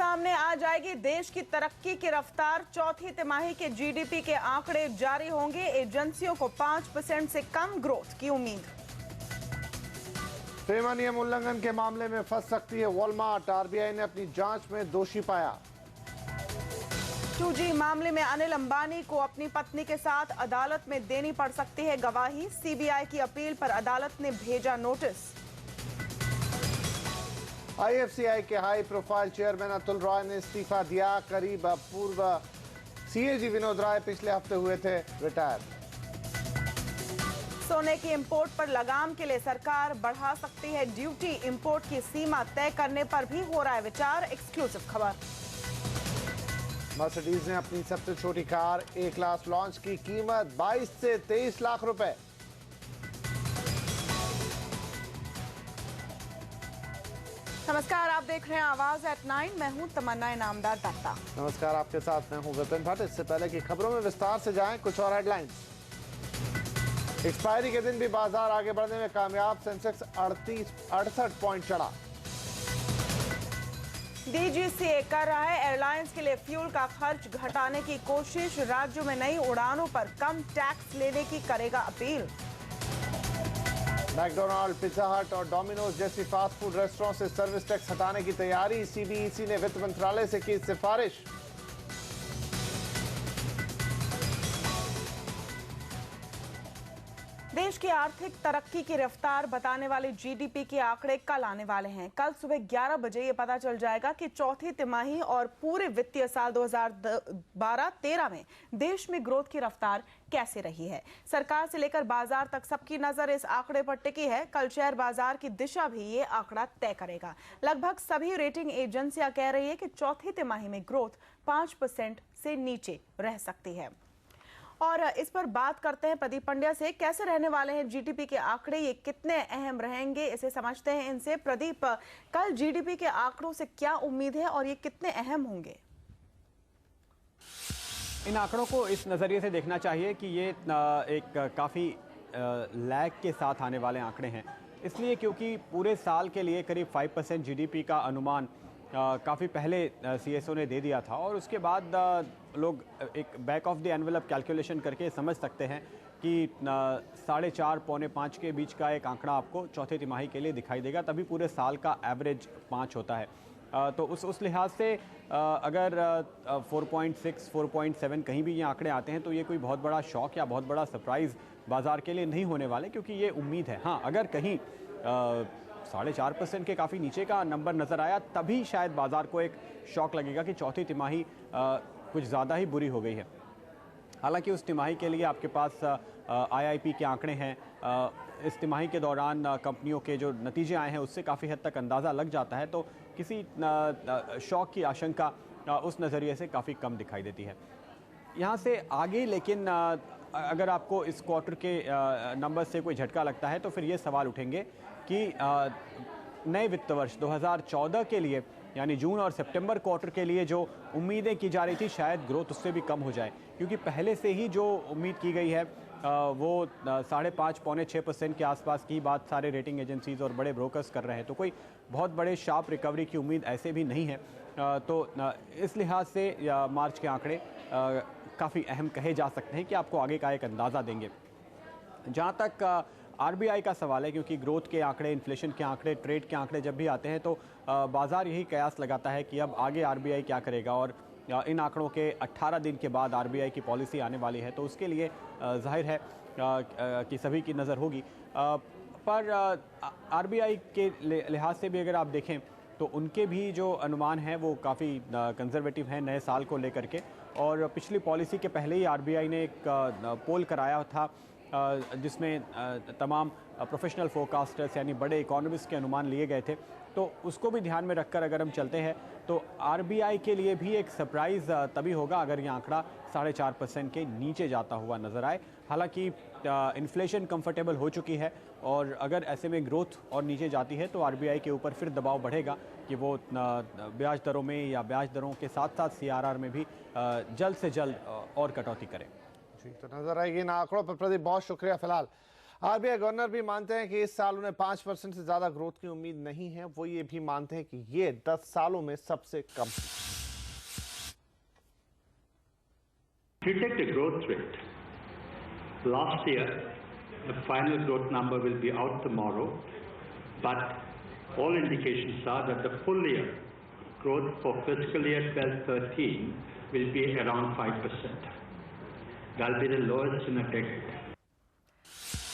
सामने आ जाएगी देश की तरक्की की रफ्तार। चौथी तिमाही के जीडीपी के आंकड़े जारी होंगे। एजेंसियों को 5% से कम ग्रोथ की उम्मीद। FEMA नियम उल्लंघन के मामले में फंस सकती है वॉलमार्ट। आरबीआई ने अपनी जांच में दोषी पाया। 2G मामले में अनिल अंबानी को अपनी पत्नी के साथ अदालत में देनी पड़ सकती है गवाही। सीबीआई की अपील पर अदालत ने भेजा नोटिस। IFCI के high profile chairman Atul Roy ने इस्तीफा दिया। करीब पूर्व CAG विनोद राय पिछले हफ्ते हुए थे रिटायर। सोने की इंपोर्ट पर लगाम के लिए सरकार बढ़ा सकती है ड्यूटी। इंपोर्ट की सीमा तय करने पर भी हो रहा है विचार। एक्सक्लूसिव खबर। मर्सिडीज ने अपनी सबसे छोटी कार A क्लास लॉन्च की। कीमत 22 से 23 लाख रुपए। नमस्कार, आप देख रहे हैं आवाज एट 9। मैं हूं तमन्ना इनामदार दत्ता। नमस्कार, आपके साथ मैं हूं विपिन भट्ट। इससे पहले की खबरों में विस्तार से जाएं, कुछ और हेडलाइंस। एक्सपायरी के दिन भी बाजार आगे बढ़ने में कामयाब। सेंसेक्स 68 पॉइंट चढ़ा। DGCA कर रहा है एयरलाइंस के लिए फ्यूल का खर्च घटाने की कोशिश। राज्यों में नई उड़ानों पर कम टैक्स लेने की करेगा अपील। मैकडोनाल्ड, पिज्जा हट और डोमिनोज जैसी फास्ट फूड रेस्टोरेंट से सर्विस टैक्स हटाने की तैयारी। CBEC ने वित्त मंत्रालय से की सिफारिश। देश की आर्थिक तरक्की की रफ्तार बताने वाले जीडीपी के आंकड़े कल आने वाले हैं। कल सुबह 11 बजे ये पता चल जाएगा कि चौथी तिमाही और पूरे वित्तीय साल 2012-13 में देश में ग्रोथ की रफ्तार कैसे रही है। सरकार से लेकर बाजार तक सबकी नजर इस आंकड़े पर टिकी है। कल शेयर बाजार की दिशा भी ये आंकड़ा तय करेगा। लगभग सभी रेटिंग एजेंसियां कह रही है कि चौथी तिमाही में ग्रोथ 5% से नीचे रह सकती है। और इस पर बात करते हैं प्रदीप पंड्या से। कैसे रहने वाले हैं जीडीपी के आंकड़े, ये कितने अहम रहेंगे, इसे समझते हैं इनसे। प्रदीप, कल जीडीपी के आंकड़ों से क्या उम्मीद है और ये कितने अहम होंगे? इन आंकड़ों को इस नज़रिए से देखना चाहिए कि ये एक काफ़ी लैग के साथ आने वाले आंकड़े हैं। इसलिए क्योंकि पूरे साल के लिए करीब 5% जीडीपी का अनुमान काफ़ी पहले CSO ने दे दिया था और उसके बाद लोग एक back of the envelope calculation करके समझ सकते हैं कि 4.5 पौने 5 के बीच का एक आंकड़ा आपको चौथे तिमाही के लिए दिखाई देगा। तभी पूरे साल का एवरेज 5 होता है। तो उस लिहाज से अगर 4.6, 4.7 कहीं भी ये आंकड़े आते हैं तो ये कोई बहुत बड़ा शॉक या बहुत बड़ा सरप्राइज़ बाज़ार के लिए नहीं होने वाले, क्योंकि ये उम्मीद है। हाँ, अगर कहीं 4.5% के काफ़ी नीचे का नंबर नज़र आया तभी शायद बाज़ार को एक शॉक लगेगा कि चौथी तिमाही कुछ ज़्यादा ही बुरी हो गई है। हालांकि उस तिमाही के लिए आपके पास IIP के आंकड़े हैं। इस तिमाही के दौरान कंपनियों के जो नतीजे आए हैं उससे काफ़ी हद तक अंदाज़ा लग जाता है, तो किसी शॉक की आशंका उस नज़रिए से काफ़ी कम दिखाई देती है। यहाँ से आगे लेकिन अगर आपको इस क्वार्टर के नंबर से कोई झटका लगता है तो फिर ये सवाल उठेंगे कि नए वित्त वर्ष 2014 के लिए यानी जून और सितंबर क्वार्टर के लिए जो उम्मीदें की जा रही थी शायद ग्रोथ उससे भी कम हो जाए, क्योंकि पहले से ही जो उम्मीद की गई है वो 5.5 पौने 6% के आसपास की बात सारे रेटिंग एजेंसीज और बड़े ब्रोकर्स कर रहे हैं। तो कोई बहुत बड़े शार्प रिकवरी की उम्मीद ऐसे भी नहीं है। तो इस लिहाज से मार्च के आंकड़े काफ़ी अहम कहे जा सकते हैं कि आपको आगे का एक अंदाज़ा देंगे। जहाँ तक RBI का सवाल है, क्योंकि ग्रोथ के आंकड़े, इन्फ्लेशन के आंकड़े, ट्रेड के आंकड़े जब भी आते हैं तो बाज़ार यही कयास लगाता है कि अब आगे RBI क्या करेगा। और इन आंकड़ों के 18 दिन के बाद RBI की पॉलिसी आने वाली है, तो उसके लिए जाहिर है कि सभी की नज़र होगी। पर RBI के लिहाज से भी अगर आप देखें तो उनके भी जो अनुमान हैं वो काफ़ी कंजर्वेटिव हैं नए साल को लेकर के। और पिछली पॉलिसी के पहले ही RBI ने एक पोल कराया था जिसमें तमाम प्रोफेशनल फोरकास्टर्स यानी बड़े इकोनॉमिस्ट के अनुमान लिए गए थे। तो उसको भी ध्यान में रखकर अगर हम चलते हैं तो RBI के लिए भी एक सरप्राइज़ तभी होगा अगर ये आंकड़ा 4.5% के नीचे जाता हुआ नज़र आए। हालांकि इन्फ्लेशन कंफर्टेबल हो चुकी है और अगर ऐसे में ग्रोथ और नीचे जाती है तो RBI के ऊपर फिर दबाव बढ़ेगा कि वो ब्याज दरों में या ब्याज दरों के साथ साथ CRR में भी जल्द से जल्द और कटौती करें। जी, तो नजर आएगी इन आंकड़ों पर। प्रदीप, बहुत शुक्रिया। फिलहाल आरबीआई गवर्नर भी मानते हैं कि इस साल उन्हें 5% से ज्यादा ग्रोथ की उम्मीद नहीं है। वो ये भी मानते हैं कि ये 10 सालों में सबसे कम है। If you take the growth rate, last year, the final growth number will be out tomorrow, but all indications are that the full year growth for fiscal year 12-13 will be around 5%. That'll be the lowest in a decade.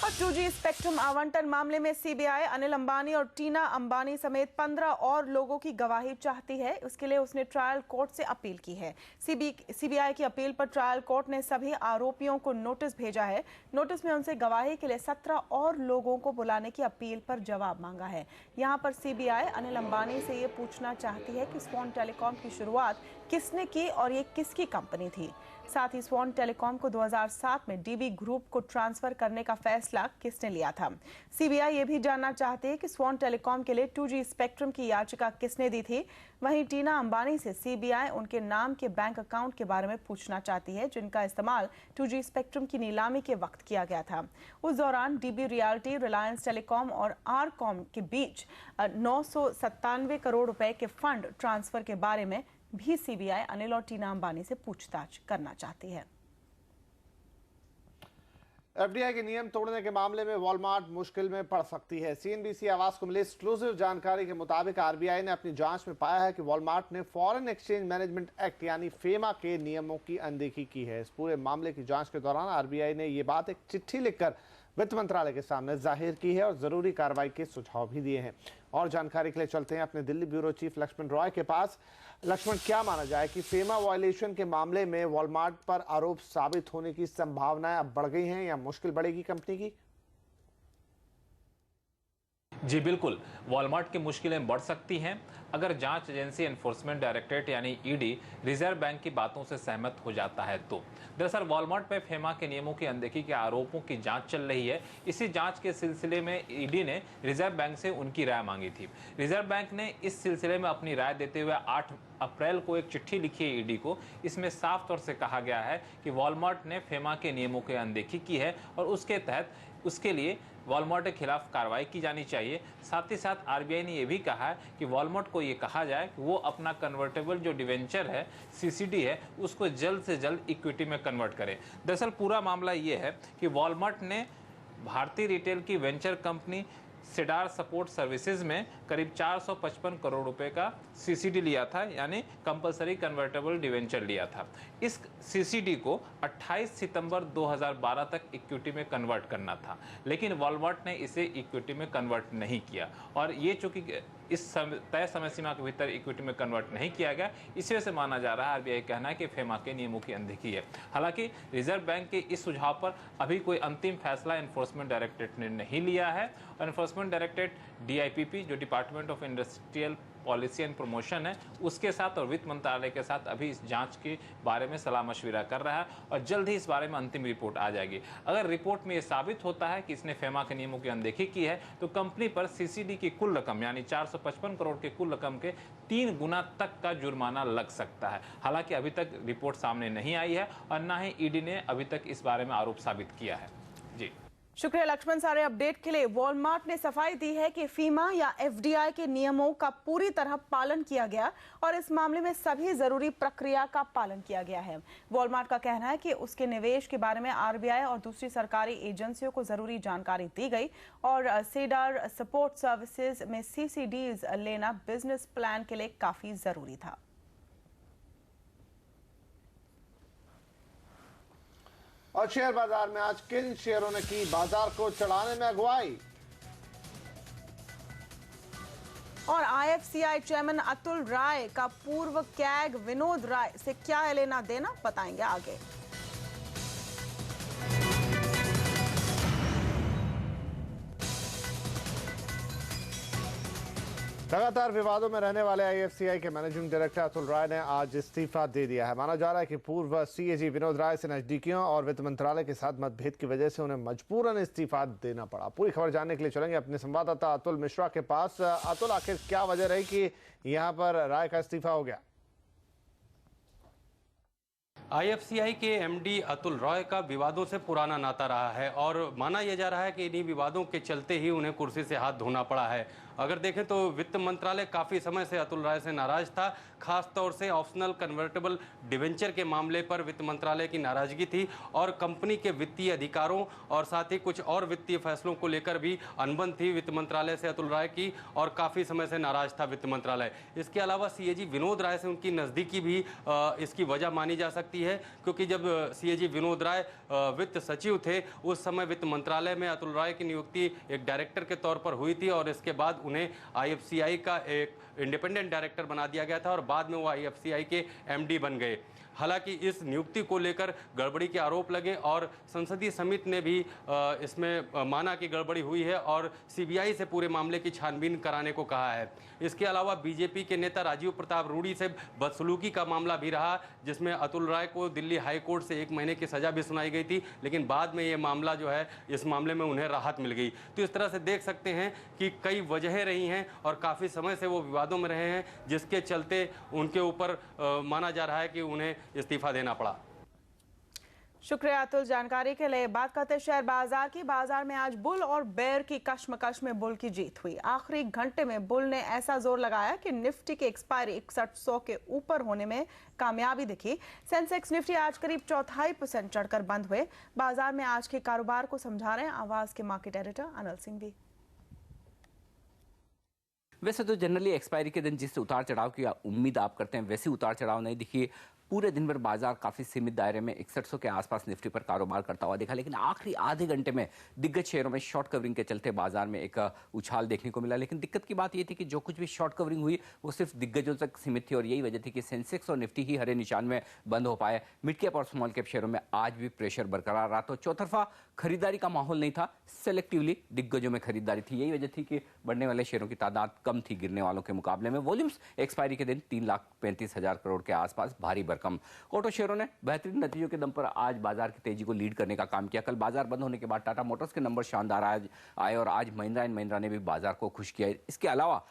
और 2G spectrum आवंटन मामले में CBI Anil Ambani और टीना अंबानी समेत 15 और लोगों की गवाही चाहती है। उसके लिए उसने ट्रायल कोर्ट से अपील की है। सीबीआई की अपील पर ट्रायल कोर्ट ने सभी आरोपियों को नोटिस भेजा है। नोटिस में उनसे गवाही के लिए 17 और लोगों को बुलाने की अपील पर जवाब मांगा है। यहां पर सीबीआई अनिल अंबानी से ये पूछना चाहती है कि स्वॉन टेलीकॉम की शुरुआत किसने की और ये किसकी कंपनी थी। साथ ही स्वॉन टेलीकॉम को 2007 में डीबी ग्रुप को ट्रांसफर करने का फैसला किसने लिया था। सीबीआई ये भी जानना चाहती है कि स्वॉन टेलीकॉम के लिए 2G स्पेक्ट्रम की याचिका किसने दी थी। वहीं टीना अंबानी से सीबीआई उनके नाम के बैंक अकाउंट के बारे में पूछना चाहती है जिनका इस्तेमाल 2G स्पेक्ट्रम की नीलामी के वक्त किया गया था। उस दौरान डीबी रियल्टी, रिलायंस टेलीकॉम और आरकॉम के बीच 997 करोड़ रुपए के फंड ट्रांसफर के बारे में भी सीबीआई अनिल और टीना अंबानी से पूछताछ करना चाहती है। एफडीआई के नियम तोड़ने के मामले में वॉलमार्ट मुश्किल में पड़ सकती है। सीएनबीसी आवाज को मिली एक्सक्लूसिव जानकारी के मुताबिक आरबीआई ने अपनी जांच में पाया है कि वॉलमार्ट ने फॉरेन एक्सचेंज मैनेजमेंट एक्ट यानी फेमा के नियमों की अनदेखी की है। इस पूरे मामले की जांच के दौरान आरबीआई ने ये बात एक चिट्ठी लिखकर वित्त मंत्रालय के सामने जाहिर की है और जरूरी कार्रवाई के सुझाव भी दिए हैं। और जानकारी के लिए चलते हैं अपने दिल्ली ब्यूरो चीफ लक्ष्मण रॉय के पास। लक्ष्मण, क्या माना जाए कि फेमा वायलेशन के मामले में वॉलमार्ट पर आरोप साबित होने की संभावनाएं अब बढ़ गई हैं या मुश्किल बढ़ेगी कंपनी की? जी बिल्कुल, वॉलमार्ट की मुश्किलें बढ़ सकती हैं अगर जांच एजेंसी एनफोर्समेंट डायरेक्टरेट यानी ईडी रिजर्व बैंक की बातों से सहमत हो जाता है तो। दरअसल वॉलमार्ट पर फेमा के नियमों की अनदेखी के आरोपों की जांच चल रही है। इसी जांच के सिलसिले में ईडी ने रिजर्व बैंक से उनकी राय मांगी थी। रिजर्व बैंक ने इस सिलसिले में अपनी राय देते हुए 8 अप्रैल को एक चिट्ठी लिखी है ईडी को। इसमें साफ तौर से कहा गया है कि वॉलमार्ट ने फेमा के नियमों की अनदेखी की है और उसके तहत उसके लिए वॉलमार्ट के खिलाफ कार्रवाई की जानी चाहिए। साथ ही साथ आरबीआई ने यह भी कहा है कि वॉलमार्ट को ये कहा जाए कि वो अपना कन्वर्टेबल जो डिवेंचर है, सीसीडी है, उसको जल्द से जल्द इक्विटी में कन्वर्ट करे। दरअसल पूरा मामला ये है कि वॉलमार्ट ने भारतीय रिटेल की venture company cedar support services में करीब 455 करोड़ रुपए का सीसीडी लिया था, यानी कंपलसरी कन्वर्टेबल डिवेंचर लिया था। इस सीसीडी को 28 सितंबर 2012 तक इक्विटी में कन्वर्ट करना था, लेकिन वॉलमार्ट ने इसे इक्विटी में कन्वर्ट नहीं किया और ये चूंकि इस तय समय सीमा के भीतर इक्विटी में कन्वर्ट नहीं किया गया, इस वजह से माना जा रहा है, आरबीआई कहना है कि फेमा के नियमों की अनदेखी है। हालांकि रिजर्व बैंक के इस सुझाव पर अभी कोई अंतिम फैसला एनफोर्समेंट डायरेक्टरेट ने नहीं लिया है। एनफोर्समेंट डायरेक्टरेट डीआईपीपी जो department of industrial policy and promotion है, उसके साथ और वित्त मंत्रालय के साथ अभी इस जांच के बारे में सलाह मशविरा कर रहा है और जल्द ही इस बारे में अंतिम रिपोर्ट आ जाएगी। अगर रिपोर्ट में यह साबित होता है कि इसने फेमा के नियमों की अनदेखी की है तो कंपनी पर सीसीडी की कुल रकम यानी 455 करोड़ के कुल रकम के 3 गुना तक का जुर्माना लग सकता है। हालांकि अभी तक रिपोर्ट सामने नहीं आई है और न ही ईडी ने अभी तक इस बारे में आरोप साबित किया है। जी शुक्रिया लक्ष्मण, सारे अपडेट के लिए। वॉलमार्ट ने सफाई दी है कि फीमा या एफडीआई के नियमों का पूरी तरह पालन किया गया और इस मामले में सभी जरूरी प्रक्रिया का पालन किया गया है। वॉलमार्ट का कहना है कि उसके निवेश के बारे में आरबीआई और दूसरी सरकारी एजेंसियों को जरूरी जानकारी दी गई और सिडार सपोर्ट सर्विसेज में सीसीडीज लेना बिजनेस प्लान के लिए काफी जरूरी था। और शेयर बाजार में आज किन शेयरों ने की बाजार को चढ़ाने में अगुवाई? और आईएफसीआई चेयरमैन अतुल राय का पूर्व कैग विनोद राय से क्या है लेना देना, बताएंगे आगे। लगातार विवादों में रहने वाले आईएफसीआई के मैनेजिंग डायरेक्टर अतुल राय ने आज इस्तीफा दे दिया है। माना जा रहा है कि पूर्व सीएजी विनोद राय से नजदीकियों और वित्त मंत्रालय के साथ मतभेद की वजह से उन्हें मजबूरन इस्तीफा देना पड़ा। पूरी खबर जानने के लिए चलेंगे अपने संवाददाता अतुल मिश्रा के पास। अतुल, आखिर क्या वजह रही कि यहाँ पर राय का इस्तीफा हो गया? आईएफसीआई के एमडी अतुल रॉय का विवादों से पुराना नाता रहा है और माना यह जा रहा है कि इन्हीं विवादों के चलते ही उन्हें कुर्सी से हाथ धोना पड़ा है। अगर देखें तो वित्त मंत्रालय काफ़ी समय से अतुल रॉय से नाराज था। खास तौर से ऑप्शनल कन्वर्टेबल डिवेंचर के मामले पर वित्त मंत्रालय की नाराजगी थी और कंपनी के वित्तीय अधिकारों और साथ ही कुछ और वित्तीय फैसलों को लेकर भी अनबन थी वित्त मंत्रालय से अतुल रॉय की और काफ़ी समय से नाराज था वित्त मंत्रालय। इसके अलावा सीएजी विनोद राय से उनकी नज़दीकी भी इसकी वजह मानी जा सकती है, क्योंकि जब सीएजी विनोद राय वित्त सचिव थे उस समय वित्त मंत्रालय में अतुल रॉय की नियुक्ति एक डायरेक्टर के तौर पर हुई थी और इसके बाद उन्हें आईएफसीआई का एक इंडिपेंडेंट डायरेक्टर बना दिया गया था और बाद में वो आईएफसीआई के एमडी बन गए। हालांकि इस नियुक्ति को लेकर गड़बड़ी के आरोप लगे और संसदीय समिति ने भी इसमें माना कि गड़बड़ी हुई है और सीबीआई से पूरे मामले की छानबीन कराने को कहा है। इसके अलावा बीजेपी के नेता राजीव प्रताप रूडी से बदसलूकी का मामला भी रहा, जिसमें अतुल राय को दिल्ली हाई कोर्ट से 1 महीने की सजा भी सुनाई गई थी, लेकिन बाद में ये मामला जो है इस मामले में उन्हें राहत मिल गई। तो इस तरह से देख सकते हैं कि कई वजहें रही हैं और काफ़ी समय से वो विवादों में रहे हैं, जिसके चलते उनके ऊपर माना जा रहा है कि उन्हें इस्तीफा देना पड़ा। शुक्रिया अतुल जानकारी के लिए। बात करते हैं शेयर बाजार की। बाजार में आज बुल और बेयर की कश्मकश में बुल की जीत हुई। आखिरी घंटे में बुल ने ऐसा जोर लगाया कि निफ्टी की एक्सपायरी 6100 के ऊपर होने में कामयाबी दिखी। सेंसेक्स निफ्टी आज करीब 0.25% चढ़कर बंद हुए। बाजार में आज के कारोबार को समझा रहे हैं आवाज के मार्केट एडिटर अनिल सिंह भी। वैसे तो जनरली एक्सपायरी के दिन जिस उतार चढ़ाव की उम्मीद आप करते हैं वैसे उतार चढ़ाव नहीं दिखी। पूरे दिन भर बाजार काफी सीमित दायरे में 6100 के आसपास निफ्टी पर कारोबार करता हुआ देखा, लेकिन आखिरी आधे घंटे में दिग्गज शेयरों में शॉर्ट कवरिंग के चलते बाजार में एक उछाल देखने को मिला। लेकिन दिक्कत की बात यह थी कि जो कुछ भी शॉर्ट कवरिंग हुई वो सिर्फ दिग्गजों तक सीमित थी और यही वजह थी कि सेंसेक्स और निफ्टी ही हरे निशान में बंद हो पाए। मिड कैप और स्मॉल कैप शेयरों में आज भी प्रेशर बरकरार रहा। तो चौतरफा खरीदारी का माहौल नहीं था, सेलेक्टिवली दिग्गजों में खरीदारी थी। यही वजह थी कि बढ़ने वाले शेयरों की तादाद कम थी गिरने वालों के मुकाबले में। वॉल्यूम्स एक्सपायरी के दिन 3,35,000 करोड़ के आसपास भारी भरकम। ऑटो शेयरों ने बेहतरीन नतीजों के दम पर आज बाजार की तेजी को लीड करने का काम किया। कल बाजार बंद होने के बाद टाटा मोटर्स के नंबर शानदार आए और आज महिंद्रा एंड महिंद्रा ने भी बाजार को खुश किया। इसके अलावा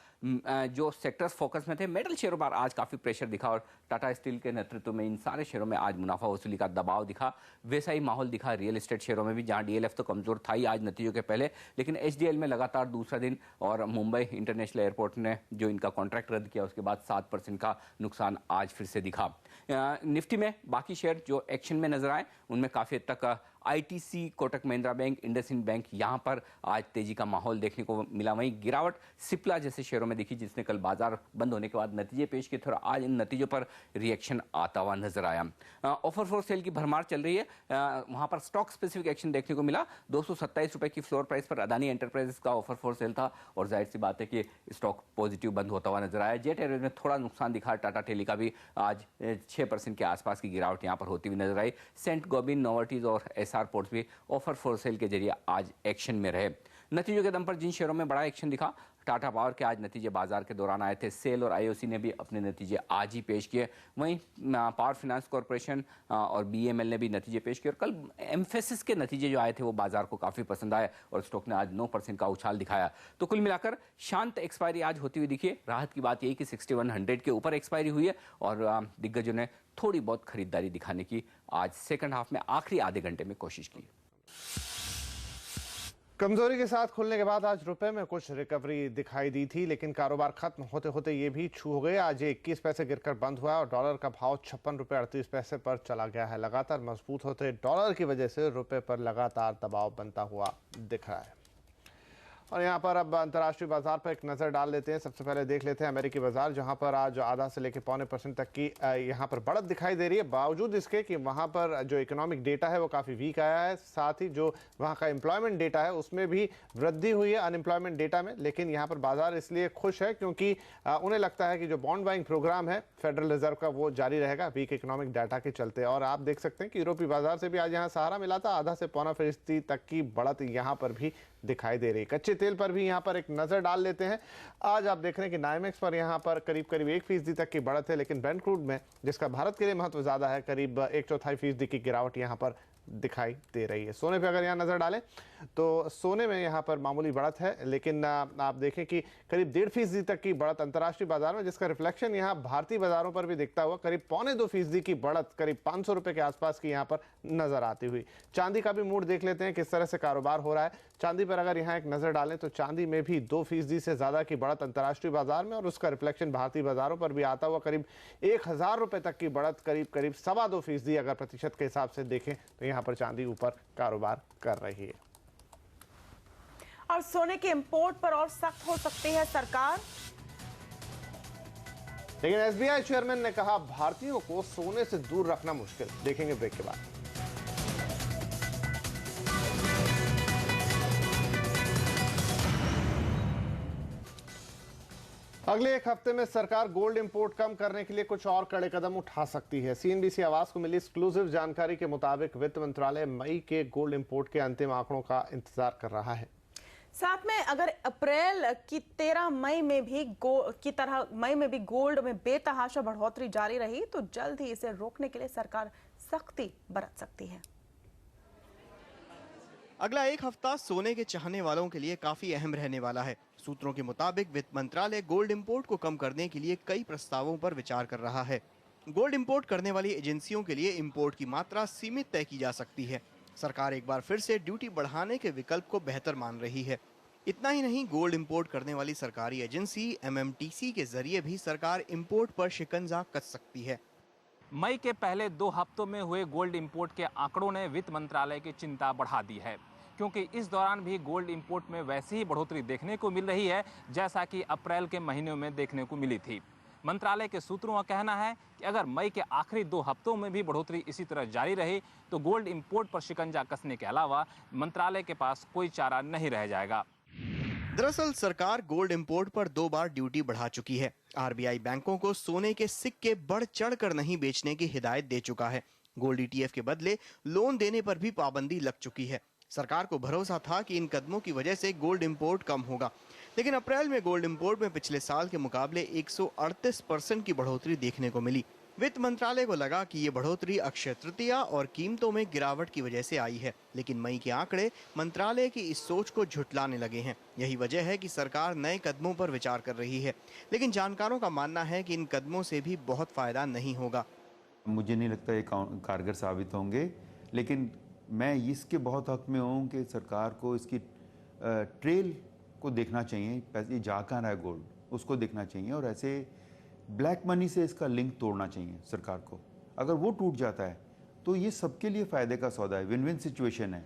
जो सेक्टर्स फोकस में थे मेटल शेयरों पर आज काफी प्रेशर दिखा और टाटा स्टील के नेतृत्व में इन सारे शेयरों में आज मुनाफा वसूली का दबाव दिखा। वैसा ही माहौल दिखा रियल एस्टेट शेयरों में भी, जहां डीएलएफ तो कमजोर था ही आज नतीजों के पहले, लेकिन एचडीएल में लगातार दूसरा दिन और मुंबई इंटरनेशनल एयरपोर्ट ने जो इनका कॉन्ट्रैक्ट रद्द किया उसके बाद 7% का नुकसान आज फिर से दिखा। निफ्टी में बाकी शेयर जो एक्शन में नजर आए उनमें काफी हद तक ITC, Kotak Mahindra bank, IndusInd bank, यहां पर आज तेजी का माहौल देखने को मिला। वहीं गिरावट सिप्ला जैसे शेयरों में दिखी जिसने कल बाजार बंद होने के बाद नतीजे पेश किए थे और आज इन नतीजों पर रिएक्शन आता हुआ नजर आया। ऑफर फॉर सेल की भरमार चल रही है। वहां पर स्टॉक स्पेसिफिक एक्शन देखने को मिला। 227 रुपए की फ्लोर प्राइस पर अदानी एंटरप्राइजेस का ऑफर फॉर सेल था और जाहिर सी बात है कि स्टॉक पॉजिटिव बंद होता हुआ नजर आया। जेट एयरवेज में थोड़ा नुकसान दिखा। टाटा टेली का भी आज 6% के आसपास की गिरावट यहां पर होती हुई नजर आई। सेंट गोबिन, नोवर्टीज और एसआर पोर्ट्स भी ऑफर फॉर सेल के जरिए आज एक्शन में रहे। नतीजों के दम पर जिन शेयरों में बड़ा एक्शन दिखा, टाटा पावर के आज नतीजे बाजार के दौरान आए थे। सेल और आईओसी ने भी अपने नतीजे आज ही पेश किए। वहीं पावर फाइनेंस कॉर्पोरेशन और बीएमएल ने भी नतीजे पेश किए और कल एम्फेसिस के नतीजे जो आए थे वो बाजार को काफी पसंद आए और स्टॉक ने आज 9% का उछाल दिखाया। तो कुल मिलाकर शांत एक्सपायरी आज होती हुई दिखी। राहत की बात यही कि 6100 के ऊपर एक्सपायरी हुई है और दिग्गजों ने थोड़ी बहुत खरीदारी दिखाने की आज सेकंड हाफ में आखिरी आधे घंटे में कोशिश की। कमजोरी के साथ खुलने के बाद आज रुपए में कुछ रिकवरी दिखाई दी थी, लेकिन कारोबार खत्म होते होते ये भी छू हो गए। आज 21 पैसे गिरकर बंद हुआ और डॉलर का भाव 56 रुपए 38 पैसे पर चला गया है। लगातार मजबूत होते डॉलर की वजह से रुपए पर लगातार दबाव बनता हुआ दिख रहा है। और यहाँ पर अब अंतर्राष्ट्रीय बाजार पर एक नज़र डाल लेते हैं। सबसे पहले देख लेते हैं अमेरिकी बाजार, जहाँ पर आज आधा से लेकर 0.25% तक की यहाँ पर बढ़त दिखाई दे रही है, बावजूद इसके कि वहाँ पर जो इकोनॉमिक डेटा है वो काफ़ी वीक आया है। साथ ही जो वहाँ का एम्प्लॉयमेंट डेटा है उसमें भी वृद्धि हुई है अनएम्प्लॉयमेंट डेटा में। लेकिन यहाँ पर बाजार इसलिए खुश है क्योंकि उन्हें लगता है कि जो बॉन्ड बाइंग प्रोग्राम है फेडरल रिजर्व का वो जारी रहेगा वीक इकोनॉमिक डाटा के चलते। और आप देख सकते हैं कि यूरोपीय बाजार से भी आज यहाँ सहारा मिला था। आधा से 0.25% तक की बढ़त यहाँ पर भी दिखाई दे रही है। कच्चे तेल पर भी यहाँ पर एक नजर डाल लेते हैं। आज आप देख रहे हैं कि नाइमेक्स पर यहाँ पर करीब 1% तक की बढ़त है, लेकिन ब्रेंट क्रूड में, जिसका भारत के लिए महत्व ज्यादा है, करीब 1/4% की गिरावट यहाँ पर दिखाई दे रही है। सोने पे अगर यहाँ नजर डालें तो सोने में यहाँ पर मामूली बढ़त है, लेकिन आप देखें कि करीब 1.5% तक की बढ़त अंतर्राष्ट्रीय बाजार में, जिसका रिफ्लेक्शन यहाँ भारतीय बाजारों पर भी दिखता हुआ करीब 1.25% की बढ़त करीब 500 रुपए के आसपास की यहाँ पर नजर आती हुई। चांदी का भी मूड देख लेते हैं किस तरह से कारोबार हो रहा है। चांदी पर अगर यहाँ एक नजर डालें तो चांदी में भी 2% से ज्यादा की बढ़त अंतर्राष्ट्रीय बाजार में, और उसका रिफ्लेक्शन भारतीय बाजारों पर भी आता हुआ करीब 1000 रुपए तक की बढ़त, करीब 2.25% अगर प्रतिशत के हिसाब से देखें तो यहाँ पर चांदी ऊपर कारोबार कर रही है। और सोने के इंपोर्ट पर और सख्त हो सकती है सरकार, लेकिन एसबीआई चेयरमैन ने कहा भारतीयों को सोने से दूर रखना मुश्किल। देखेंगे ब्रेक के बाद। अगले एक हफ्ते में सरकार गोल्ड इंपोर्ट कम करने के लिए कुछ और कड़े कदम उठा सकती है। सीएनबीसी आवाज को मिली एक्सक्लूसिव जानकारी के मुताबिक वित्त मंत्रालय मई के गोल्ड इंपोर्ट के अंतिम आंकड़ों का इंतजार कर रहा है। साथ में अगर अप्रैल की 13 मई में भी मई में भी गोल्ड में बेतहाशा बढ़ोतरी जारी रही तो जल्द ही इसे रोकने के लिए सरकार सख्ती बरत सकती है। अगला एक हफ्ता सोने के चाहने वालों के लिए काफी अहम रहने वाला है। सूत्रों के मुताबिक वित्त मंत्रालय गोल्ड इंपोर्ट को कम करने के लिए कई प्रस्तावों पर विचार कर रहा है। गोल्ड इंपोर्ट करने वाली एजेंसियों के लिए इंपोर्ट की मात्रा सीमित तय की जा सकती है। सरकार एक बार फिर से ड्यूटी बढ़ाने के विकल्प को बेहतर मान रही है। इतना ही नहीं, गोल्ड इंपोर्ट करने वाली सरकारी एजेंसी एमएमटीसी के जरिए भी सरकार इंपोर्ट पर शिकंजा कस सकती है। मई के पहले 2 हफ्तों में हुए गोल्ड इंपोर्ट के आंकड़ों ने वित्त मंत्रालय की चिंता बढ़ा दी है, क्योंकि इस दौरान भी गोल्ड इंपोर्ट में वैसी ही बढ़ोतरी देखने को मिल रही है जैसा कि अप्रैल के महीनों में देखने को मिली थी। मंत्रालय के सूत्रों का कहना है कि अगर मई के आखिरी 2 हफ्तों में भी बढ़ोतरी इसी तरह जारी रही तो गोल्ड इंपोर्ट पर शिकंजा कसने के अलावा मंत्रालय के पास कोई चारा नहीं रह जाएगा। दरअसल सरकार गोल्ड इंपोर्ट पर 2 बार ड्यूटी बढ़ा चुकी है। आरबीआई बैंकों को सोने के सिक्के बढ़ चढ़कर नहीं बेचने की हिदायत दे चुका है। गोल्ड ईटीएफ के बदले लोन देने पर भी पाबंदी लग चुकी है। सरकार को भरोसा था कि इन कदमों की वजह से गोल्ड इंपोर्ट कम होगा, लेकिन अप्रैल में गोल्ड इंपोर्ट में पिछले साल के मुकाबले 138% की बढ़ोतरी देखने को मिली। वित्त मंत्रालय को लगा कि ये बढ़ोतरी अक्षय तृतीया और कीमतों में गिरावट की वजह से आई है, लेकिन मई के आंकड़े मंत्रालय की इस सोच को झुठलाने लगे हैं। यही वजह है कि सरकार नए कदमों पर विचार कर रही है, लेकिन जानकारों का मानना है कि इन कदमों से भी बहुत फायदा नहीं होगा। मुझे नहीं लगता ये कारगर साबित होंगे, लेकिन मैं इसके बहुत हक में हूँ कि सरकार को इसकी ट्रेल को देखना चाहिए, पैसे जा कहाँ रहा है गोल्ड, उसको देखना चाहिए, और ऐसे ब्लैक मनी से इसका लिंक तोड़ना चाहिए सरकार को। अगर वो टूट जाता है तो ये सबके लिए फायदे का सौदा है, विन विन सिचुएशन है।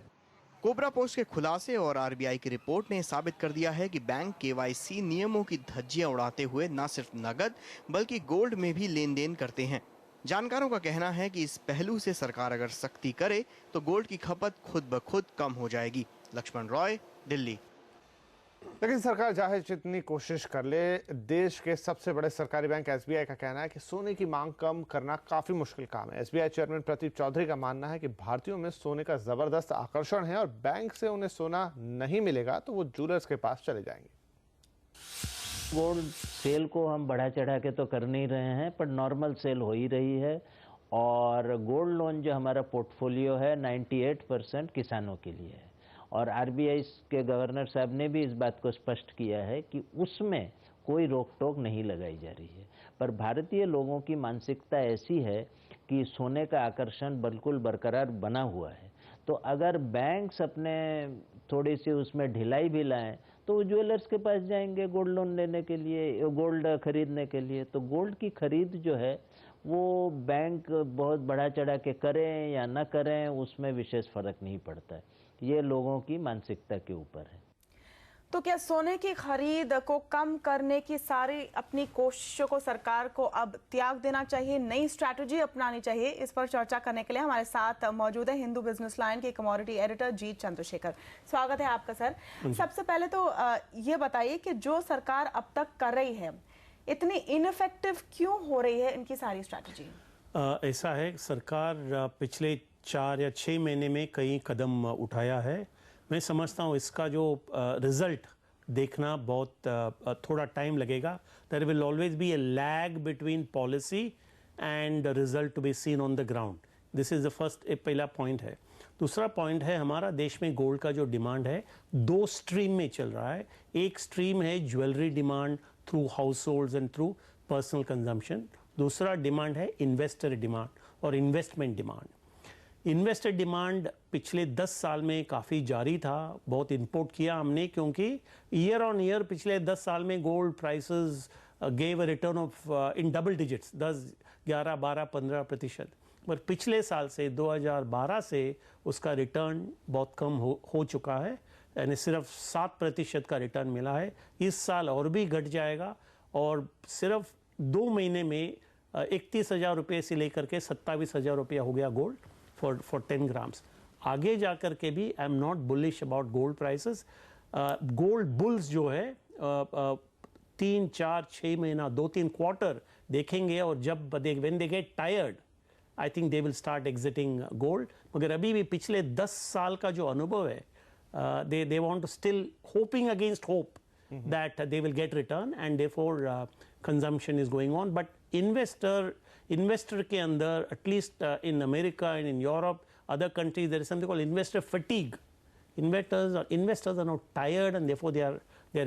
कोबरा पोस्ट के खुलासे और आरबीआई की रिपोर्ट ने साबित कर दिया है कि बैंक केवाईसी नियमों की धज्जियां उड़ाते हुए न सिर्फ नगद बल्कि गोल्ड में भी लेन देन करते हैं। जानकारों का कहना है कि इस पहलू से सरकार अगर सख्ती करे तो गोल्ड की खपत खुद ब खुद कम हो जाएगी। लक्ष्मण रॉय, दिल्ली। लेकिन सरकार चाहे जितनी कोशिश कर ले, देश के सबसे बड़े सरकारी बैंक एसबीआई का कहना है कि सोने की मांग कम करना काफी मुश्किल काम है। एसबीआई चेयरमैन प्रदीप चौधरी का मानना है कि भारतीयों में सोने का जबरदस्त आकर्षण है और बैंक से उन्हें सोना नहीं मिलेगा तो वो ज्वेलर्स के पास चले जाएंगे। गोल्ड सेल को हम बढ़ा चढ़ा के तो कर नहीं रहे हैं, पर नॉर्मल सेल हो ही रही है। और गोल्ड लोन जो हमारा पोर्टफोलियो है 98% किसानों के लिए है, और आरबीआई के गवर्नर साहब ने भी इस बात को स्पष्ट किया है कि उसमें कोई रोक टोक नहीं लगाई जा रही है। पर भारतीय लोगों की मानसिकता ऐसी है कि सोने का आकर्षण बिल्कुल बरकरार बना हुआ है, तो अगर बैंक्स अपने थोड़ी सी उसमें ढिलाई भी लाएं तो वो ज्वेलर्स के पास जाएंगे गोल्ड लोन लेने के लिए, गोल्ड खरीदने के लिए। तो गोल्ड की खरीद जो है वो बैंक बहुत बढ़ा चढ़ा के करें या न करें उसमें विशेष फर्क नहीं पड़ता है, ये लोगों की मानसिकता के ऊपर है। तो क्या सोने की खरीद को कम करने की सारी अपनी कोशिशों को सरकार को अब त्याग देना चाहिए, नई स्ट्रैटेजी अपनानी चाहिए? इस पर चर्चा करने के लिए हमारे साथ मौजूद है हिंदू बिजनेस लाइन के कमोडिटी एडिटर जीत चंद्रशेखर। स्वागत है आपका सर। सबसे पहले तो ये बताइए कि जो सरकार अब तक कर रही है इतनी इनफेक्टिव क्यों हो रही है इनकी सारी स्ट्रैटेजी? ऐसा है, सरकार पिछले 4 या 6 महीने में कई कदम उठाया है। मैं समझता हूँ इसका जो रिजल्ट देखना बहुत थोड़ा टाइम लगेगा. There will always be a lag between policy and result to be seen on the ground. This is the first, पहला पॉइंट है. दूसरा पॉइंट है हमारा देश में गोल्ड का जो डिमांड है 2 स्ट्रीम में चल रहा है. एक स्ट्रीम है jewellery demand through house holds and through personal consumption. दूसरा डिमांड है इन्वेस्टर डिमांड और इन्वेस्टमेंट डिमांड. इन्वेस्टर डिमांड पिछले 10 साल में काफ़ी जारी था. बहुत इंपोर्ट किया हमने क्योंकि ईयर ऑन ईयर पिछले 10 साल में gold prices gave a return of in double digits 10, 11, 12, 15%. पर पिछले साल से 2012 से उसका रिटर्न बहुत कम हो चुका है. यानी सिर्फ 7% का रिटर्न मिला है. इस साल और भी घट जाएगा और सिर्फ 2 महीने में 31,000 रुपये से लेकर के 27,000 रुपया हो गया गोल्ड फॉर 10 ग्राम्स. आगे जाकर के भी I am not bullish about gold prices. Gold bulls जो है 3, 4, 6 महीना 2-3 क्वार्टर देखेंगे और जब when they get tired I think they will start exiting gold. मगर अभी भी पिछले 10 साल का जो अनुभव है they want to still hoping against hope that they will get return and therefore consumption is going on. But investor के अंदर at least in America and in Europe, other countries, there is something called investor fatigue. Investors are now tired and therefore they are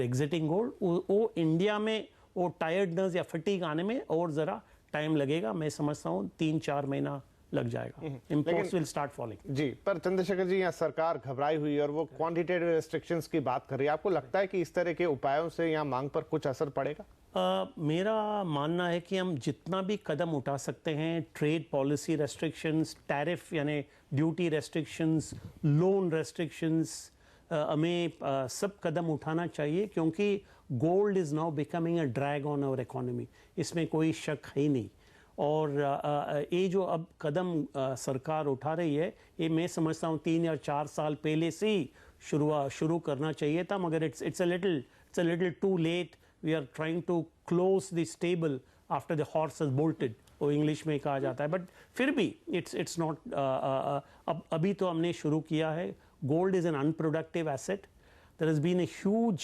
exiting gold. वो India में वो tiredness या fatigue आने में और ज़रा टाइम लगेगा. मैं समझता हूँ 3-4 महीना लग जाएगा. Imports will start falling. जी, पर चंद्रशेखर जी यहाँ सरकार घबराई हुई है और वो क्वांटिटेटिव रेस्ट्रिक्शंस की बात कर रही है. आपको लगता है कि इस तरह के उपायों से यहाँ मांग पर कुछ असर पड़ेगा? मेरा मानना है कि हम जितना भी कदम उठा सकते हैं, ट्रेड पॉलिसी रेस्ट्रिक्शंस, टैरिफ यानी ड्यूटी रेस्ट्रिक्शंस, लोन रेस्ट्रिक्शंस, हमें सब कदम उठाना चाहिए क्योंकि gold is now becoming a drag on our economy. इसमें कोई शक है ही नहीं. और ये जो अब कदम सरकार उठा रही है ये मैं समझता हूँ 3 या 4 साल पहले से ही शुरू करना चाहिए था. मगर it's a little too late. We are trying to close the stable after the horse has bolted, वो इंग्लिश में कहा जाता है. बट फिर भी इट्स नॉट अभी तो हमने शुरू किया है. Gold is an unproductive asset. There has been a huge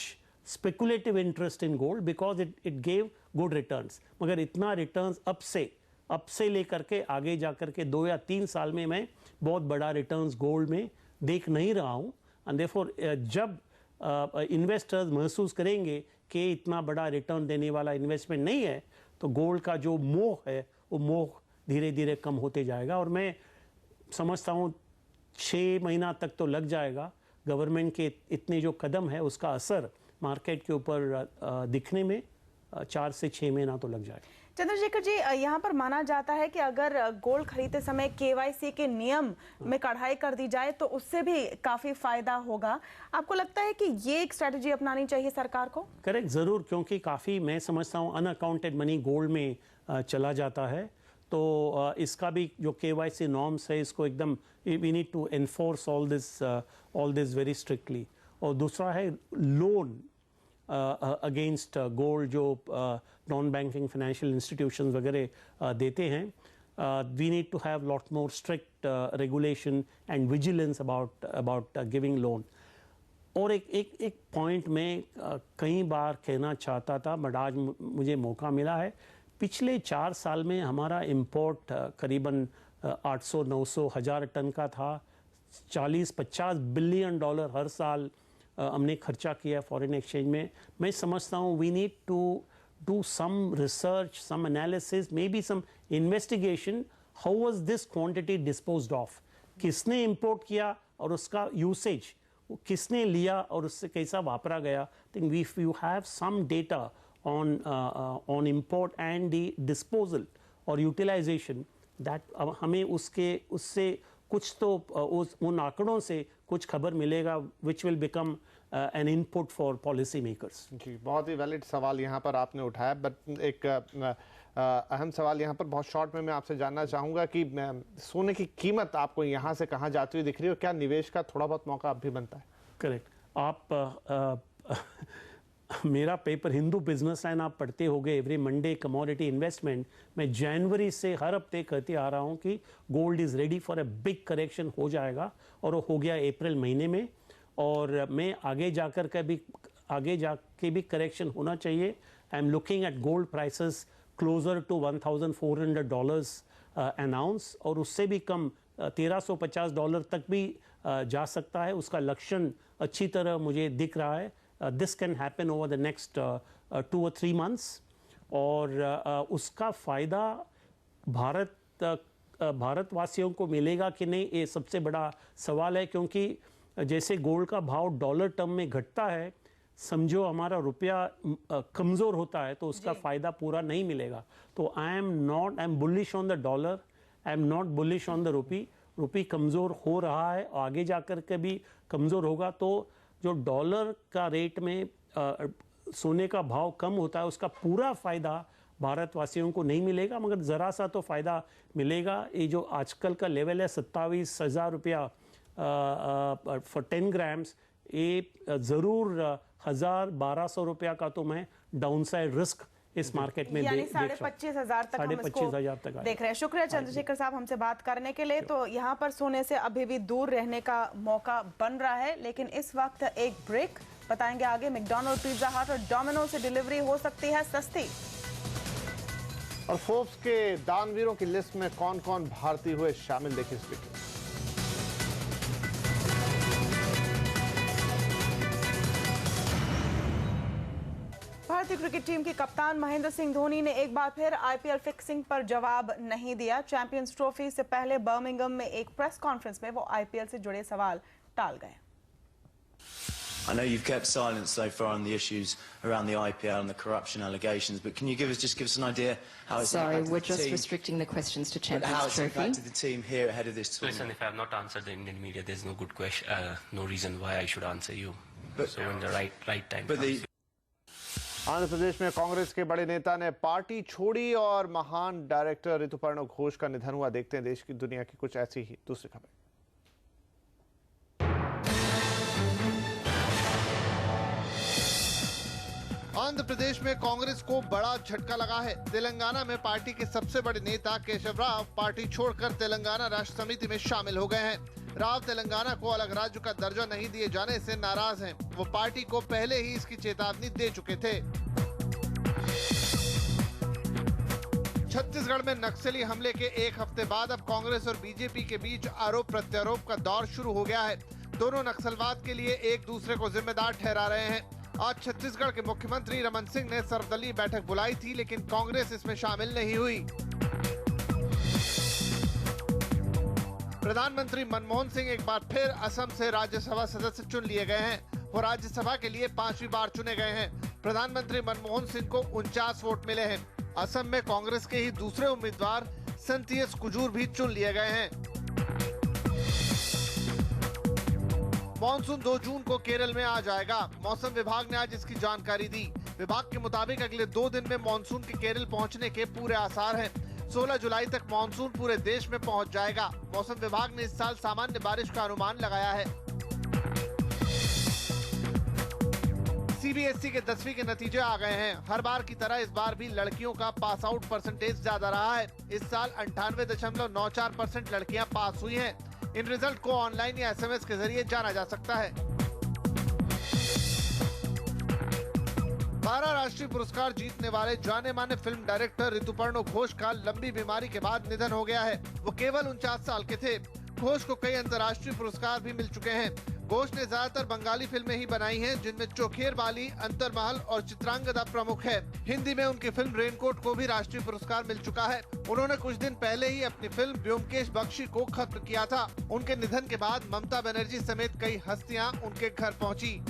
speculative interest in gold because it gave good returns. मगर इतना रिटर्न्स अब से लेकर के आगे जाकर के 2 या 3 साल में मैं बहुत बड़ा रिटर्न्स गोल्ड में देख नहीं रहा हूँ. एंड देयरफॉर जब इन्वेस्टर्स महसूस करेंगे कि इतना बड़ा रिटर्न देने वाला इन्वेस्टमेंट नहीं है तो गोल्ड का जो मोह है वो मोह धीरे धीरे कम होते जाएगा. और मैं समझता हूँ 6 महीना तक तो लग जाएगा. गवर्नमेंट के इतने जो कदम है उसका असर मार्केट के ऊपर दिखने में 4 से 6 महीना तो लग जाएगा. चंद्रशेखर जी, यहाँ पर माना जाता है कि अगर गोल्ड खरीदते समय केवाईसी के नियम में कढ़ाई कर दी जाए तो उससे भी काफी फायदा होगा. आपको लगता है कि ये एक स्ट्रेटजी अपनानी चाहिए सरकार को? करेक्ट, जरूर, क्योंकि काफी मैं समझता हूँ अनअकाउंटेड मनी गोल्ड में चला जाता है. तो इसका भी जो केवाईसी नॉर्म्स है इसको एकदम we need to enforce all this very strictly. और दूसरा है लोन अगेंस्ट गोल्ड जो नॉन बैंकिंग फाइनेंशियल इंस्टीट्यूशंस वगैरह देते हैं. We need to have lot more strict regulation and vigilance about giving loan. और एक पॉइंट में कई बार कहना चाहता था बट आज मुझे मौका मिला है. पिछले 4 साल में हमारा इंपोर्ट करीबन 800-900 हज़ार टन का था. 40-50 बिलियन डॉलर हर साल हमने खर्चा किया फॉरेन एक्सचेंज में. मैं समझता हूँ we need to do some research, some analysis, maybe some investigation. How was this quantity disposed of? किसने इंपोर्ट किया और उसका यूसेज किसने लिया और उससे कैसा वापरा गया? Think we you have some data on import and the disposal or utilization that हमें उससे कुछ तो उन आंकड़ों से कुछ खबर मिलेगा which will become an input for policy makers. जी, बहुत ही वैलिड सवाल यहाँ पर आपने उठाया. बट एक अहम सवाल यहाँ पर बहुत शॉर्ट में मैं आपसे जानना चाहूँगा कि सोने की कीमत आपको यहाँ से कहाँ जाती हुई दिख रही है और क्या निवेश का थोड़ा बहुत मौका अब भी बनता है? करेक्ट. आप मेरा पेपर हिंदू बिजनेस लाइन आप पढ़ते होंगे एवरी मंडे कमोडिटी इन्वेस्टमेंट. मैं जनवरी से हर हफ्ते कहते आ रहा हूँ कि gold is ready for a big correction हो जाएगा और वो हो गया अप्रैल महीने में. और मैं आगे जाके भी करेक्शन होना चाहिए. I am looking at gold prices closer to $1,400 an ounce और उससे भी कम $1,350 तक भी जा सकता है. उसका लक्षण अच्छी तरह मुझे दिख रहा है. This can happen over the next 2 or 3 months और उसका फ़ायदा भारतवासियों को मिलेगा कि नहीं, ये सबसे बड़ा सवाल है. क्योंकि जैसे गोल्ड का भाव डॉलर टर्म में घटता है, समझो हमारा रुपया कमज़ोर होता है तो उसका फ़ायदा पूरा नहीं मिलेगा. तो I am bullish on the dollar, I am not bullish on the rupee कमज़ोर हो रहा है, आगे जाकर के भी कमज़ोर होगा. तो जो डॉलर का रेट में सोने का भाव कम होता है उसका पूरा फ़ायदा भारतवासियों को नहीं मिलेगा, मगर ज़रा सा तो फ़ायदा मिलेगा. ये जो आजकल का लेवल है 27,000 रुपया फॉर 10 ग्राम्स, ये ज़रूर 1,000-1,200 रुपया का तो मैं डाउन साइड रिस्क इस मार्केट में यानी 25,500 तक हम इसको देख रहे हैं. शुक्रिया चंद्रशेखर साहब हमसे बात करने के लिए. तो यहाँ पर सोने से अभी भी दूर रहने का मौका बन रहा है, लेकिन इस वक्त एक ब्रेक. बताएंगे आगे मैकडॉनल्ड, पिज्जा हट और डोमिनोज से डिलीवरी हो सकती है सस्ती. और फोर्ब्स के दानवीरों की लिस्ट में कौन कौन भारतीय हुए शामिल, देखिए इस वीडियो. भारतीय क्रिकेट टीम के कप्तान महेंद्र सिंह धोनी ने एक बार फिर आईपीएल फिक्सिंग पर जवाब नहीं दिया. चैंपियंस ट्रॉफी से पहले बर्मिंघम में एक प्रेस कॉन्फ्रेंस में वो आईपीएल से जुड़े सवाल टाल गए. I know you've kept silence so far on the issues around the IPL and the corruption allegations, but can you give us an idea how it's impacted we're the just team? restricting the questions to Champions How it's Trophy. impacted the team here ahead of this tournament? Listen, if I have not answered the Indian media, there's no good question, no reason why I should answer you. So when the right time comes. Andhra Pradesh में कांग्रेस के बड़े नेता ने party छोड़ी और महान director Rituparna Ghosh का निधन हुआ. देखते हैं देश की दुनिया की कुछ ऐसी ही दूसरी खबर. आंध्र प्रदेश में कांग्रेस को बड़ा झटका लगा है. तेलंगाना में पार्टी के सबसे बड़े नेता केशव राव पार्टी छोड़कर तेलंगाना राष्ट्र समिति में शामिल हो गए हैं. राव तेलंगाना को अलग राज्य का दर्जा नहीं दिए जाने से नाराज हैं. वो पार्टी को पहले ही इसकी चेतावनी दे चुके थे. छत्तीसगढ़ में नक्सली हमले के एक हफ्ते बाद अब कांग्रेस और बीजेपी के बीच आरोप प्रत्यारोप का दौर शुरू हो गया है. दोनों नक्सलवाद के लिए एक दूसरे को जिम्मेदार ठहरा रहे हैं. आज छत्तीसगढ़ के मुख्यमंत्री रमन सिंह ने सर्वदलीय बैठक बुलाई थी, लेकिन कांग्रेस इसमें शामिल नहीं हुई. प्रधानमंत्री मनमोहन सिंह एक बार फिर असम से राज्यसभा सदस्य चुन लिए गए हैं. वो राज्यसभा के लिए 5वीं बार चुने गए हैं. प्रधानमंत्री मनमोहन सिंह को 49 वोट मिले हैं. असम में कांग्रेस के ही दूसरे उम्मीदवार संतीयस कुजूर भी चुन लिए गए हैं. मॉनसून 2 जून को केरल में आ जाएगा. मौसम विभाग ने आज इसकी जानकारी दी. विभाग के मुताबिक अगले 2 दिन में मॉनसून के केरल पहुंचने के पूरे आसार हैं. 16 जुलाई तक मॉनसून पूरे देश में पहुंच जाएगा. मौसम विभाग ने इस साल सामान्य बारिश का अनुमान लगाया है. सीबीएसई के 10वीं के नतीजे आ गए हैं. हर बार की तरह इस बार भी लड़कियों का पास आउट परसेंटेज ज्यादा रहा है. इस साल 98.94% लड़कियां पास हुई हैं. इन रिजल्ट को ऑनलाइन या एसएमएस के जरिए जाना जा सकता है. 12 राष्ट्रीय पुरस्कार जीतने वाले जाने माने फिल्म डायरेक्टर ऋतुपर्ण घोष का लंबी बीमारी के बाद निधन हो गया है. वो केवल 49 साल के थे. घोष को कई अंतर्राष्ट्रीय पुरस्कार भी मिल चुके हैं. घोष ने ज्यादातर बंगाली फिल्में ही बनाई हैं, जिनमें चोखेर बाली, अंतरमहल और चित्रांगदा प्रमुख है. हिंदी में उनकी फिल्म रेनकोट को भी राष्ट्रीय पुरस्कार मिल चुका है. उन्होंने कुछ दिन पहले ही अपनी फिल्म ब्योमकेश बख्शी को खत्म किया था. उनके निधन के बाद ममता बनर्जी समेत कई हस्तियां उनके घर पहुंची.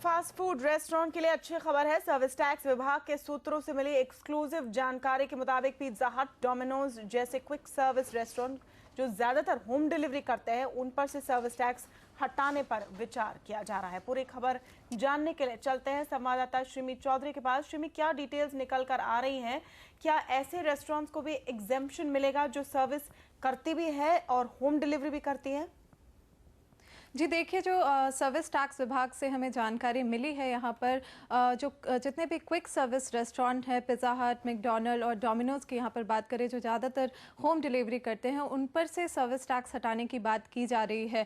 फास्ट फूड रेस्टोरेंट के लिए अच्छी खबर है. सर्विस टैक्स विभाग के सूत्रों से मिली एक्सक्लूसिव जानकारी के मुताबिक पिज्जा हट, डोमिनोज जैसे क्विक सर्विस रेस्टोरेंट जो ज्यादातर होम डिलीवरी करते हैं, उन पर से सर्विस टैक्स हटाने पर विचार किया जा रहा है. पूरी खबर जानने के लिए चलते हैं संवाददाता श्रीमी चौधरी के पास. श्रीमी, क्या डिटेल्स निकल कर आ रही हैं? क्या ऐसे रेस्टोरेंट्स को भी एग्जेम्पशन मिलेगा जो सर्विस करती भी है और होम डिलीवरी भी करती है? जी देखिए, जो सर्विस टैक्स विभाग से हमें जानकारी मिली है, यहाँ पर जो जितने भी क्विक सर्विस रेस्टोरेंट हैं, पिज़्ज़ा हट, मैकडॉनल्ड और डोमिनोज़ की यहाँ पर बात करें, जो ज़्यादातर होम डिलीवरी करते हैं, उन पर से सर्विस टैक्स हटाने की बात की जा रही है।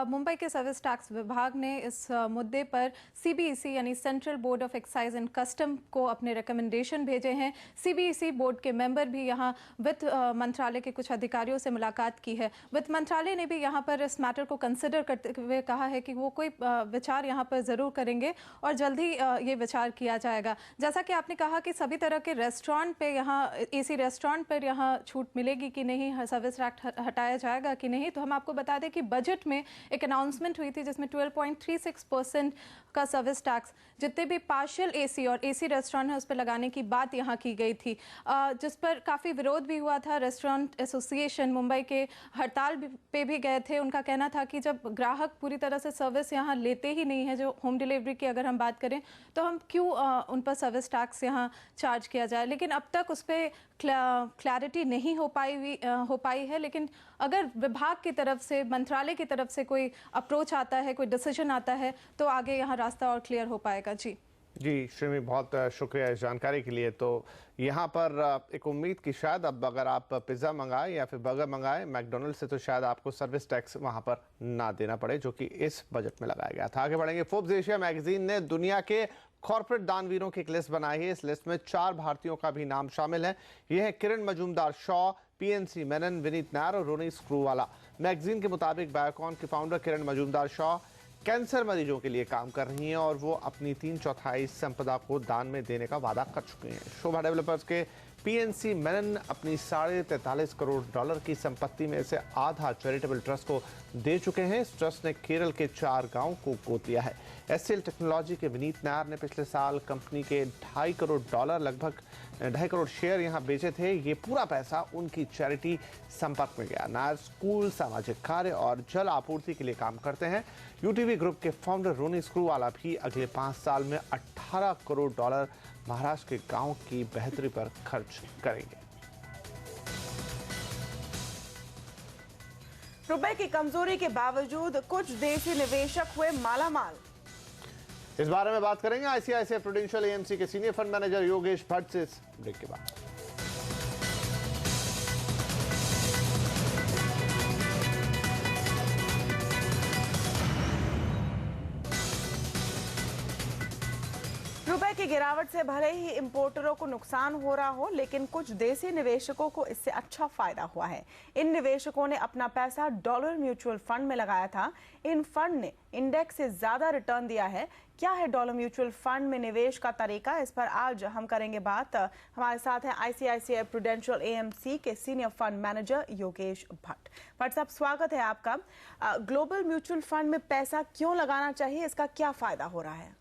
मुंबई के सर्विस टैक्स विभाग ने इस मुद्दे पर CBEC यानी central board of excise and custom को अपने रिकमेंडेशन भेजे हैं। CBEC बोर्ड के मेंबर भी यहाँ वित्त मंत्रालय के कुछ अधिकारियों से मुलाकात की है। वित्त मंत्रालय ने भी यहाँ पर इस मैटर को कंसिडर करते हुए कहा है कि वो कोई विचार यहाँ पर ज़रूर करेंगे और जल्द ही ये विचार किया जाएगा। जैसा कि आपने कहा कि सभी तरह के रेस्टोरेंट पे यहाँ AC रेस्टोरेंट पर यहाँ छूट मिलेगी कि नहीं, सर्विस टैक्स हटाया जाएगा कि नहीं, तो हम आपको बता दें कि बजट में एक अनाउंसमेंट हुई थी जिसमें 12.36% का सर्विस टैक्स जितने भी पार्शियल AC और AC रेस्टोरेंट है उस पर लगाने की बात यहाँ की गई थी, जिस पर काफ़ी विरोध भी हुआ था। रेस्टोरेंट एसोसिएशन मुंबई के हड़ताल पे भी गए थे। उनका कहना था कि जब ग्राहक पूरी तरह से सर्विस यहाँ लेते ही नहीं है, जो होम डिलीवरी की अगर हम बात करें, तो हम क्यों उन पर सर्विस टैक्स यहाँ चार्ज किया जाए। लेकिन अब तक उस पर क्लैरिटी नहीं हो पाई है। लेकिन अगर विभाग की तरफ से, मंत्रालय की तरफ से कोई अप्रोच आता है, कोई डिसीजन आता है, तो आगे यहाँ रास्ता और क्लियर हो पाएगा। जी श्रीमी, बहुत शुक्रिया इस जानकारी के लिए। तो यहाँ पर एक उम्मीद की शायद अब अगर आप पिज़्ज़ा मंगाएं या फिर बर्गर मंगाएं मैकडोनल्ड से, तो शायद आपको सर्विस टैक्स वहाँ पर ना देना पड़े, जो कि इस बजट में लगाया गया था। आगे बढ़ेंगे। फोर्ब्स एशिया मैगजीन ने दुनिया के कॉर्पोरेट दानवीरों की एक लिस्ट बनाई है। इस लिस्ट में 4 भारतीयों का भी नाम शामिल है। ये है किरण मजूमदार शॉ, PNC मेनन, विनीत नायर और रोनी स्क्रूवाला। मैगजीन के मुताबिक बायोकॉन के फाउंडर किरण मजूमदार शॉ कैंसर मरीजों के लिए काम कर रही हैं और वो अपनी 3/4 संपदा को दान में देने का वादा कर चुकी हैं। शोभा डेवलपर्स के PNC मेनन अपनी $43.5 करोड़ की संपत्ति में से आधा चैरिटेबल ट्रस्ट को दे चुके हैं। इस ट्रस्ट ने केरल के 4 गांवों को गोद लिया है। SCL टेक्नोलॉजी के विनीत नायर ने पिछले साल कंपनी के $2.5 करोड़ लगभग 2.5 करोड़ शेयर यहां बेचे थे। ये पूरा पैसा उनकी चैरिटी संपर्क में गया। नायर स्कूल, सामाजिक कार्य और जल आपूर्ति के लिए काम करते हैं। UTV ग्रुप के फाउंडर रोनी स्क्रूवाला भी अगले 5 साल में $18 करोड़ महाराष्ट्र के गांव की बेहतरी पर खर्च करेंगे। रुपए की कमजोरी के बावजूद कुछ देशी निवेशक हुए मालामाल। इस बारे में बात करेंगे ICICI प्रूडेंशियल AMC के senior fund manager Yogesh Bhatt से इस ब्रेक के बाद। रुपए की गिरावट से भले ही इंपोर्टरों को नुकसान हो रहा हो, लेकिन कुछ देसी निवेशकों को इससे अच्छा फायदा हुआ है। इन निवेशकों ने अपना पैसा डॉलर म्यूचुअल फंड में लगाया था। इन फंड ने इंडेक्स से ज्यादा रिटर्न दिया है। क्या है डॉलर म्यूचुअल फंड में निवेश का तरीका, इस पर आज हम करेंगे बात। हमारे साथ हैं ICICI प्रूडेंशियल AMC के senior fund manager Yogesh Bhatt. Bhatt साहब, स्वागत है आपका। ग्लोबल म्यूचुअल फंड में पैसा क्यों लगाना चाहिए, इसका क्या फायदा हो रहा है?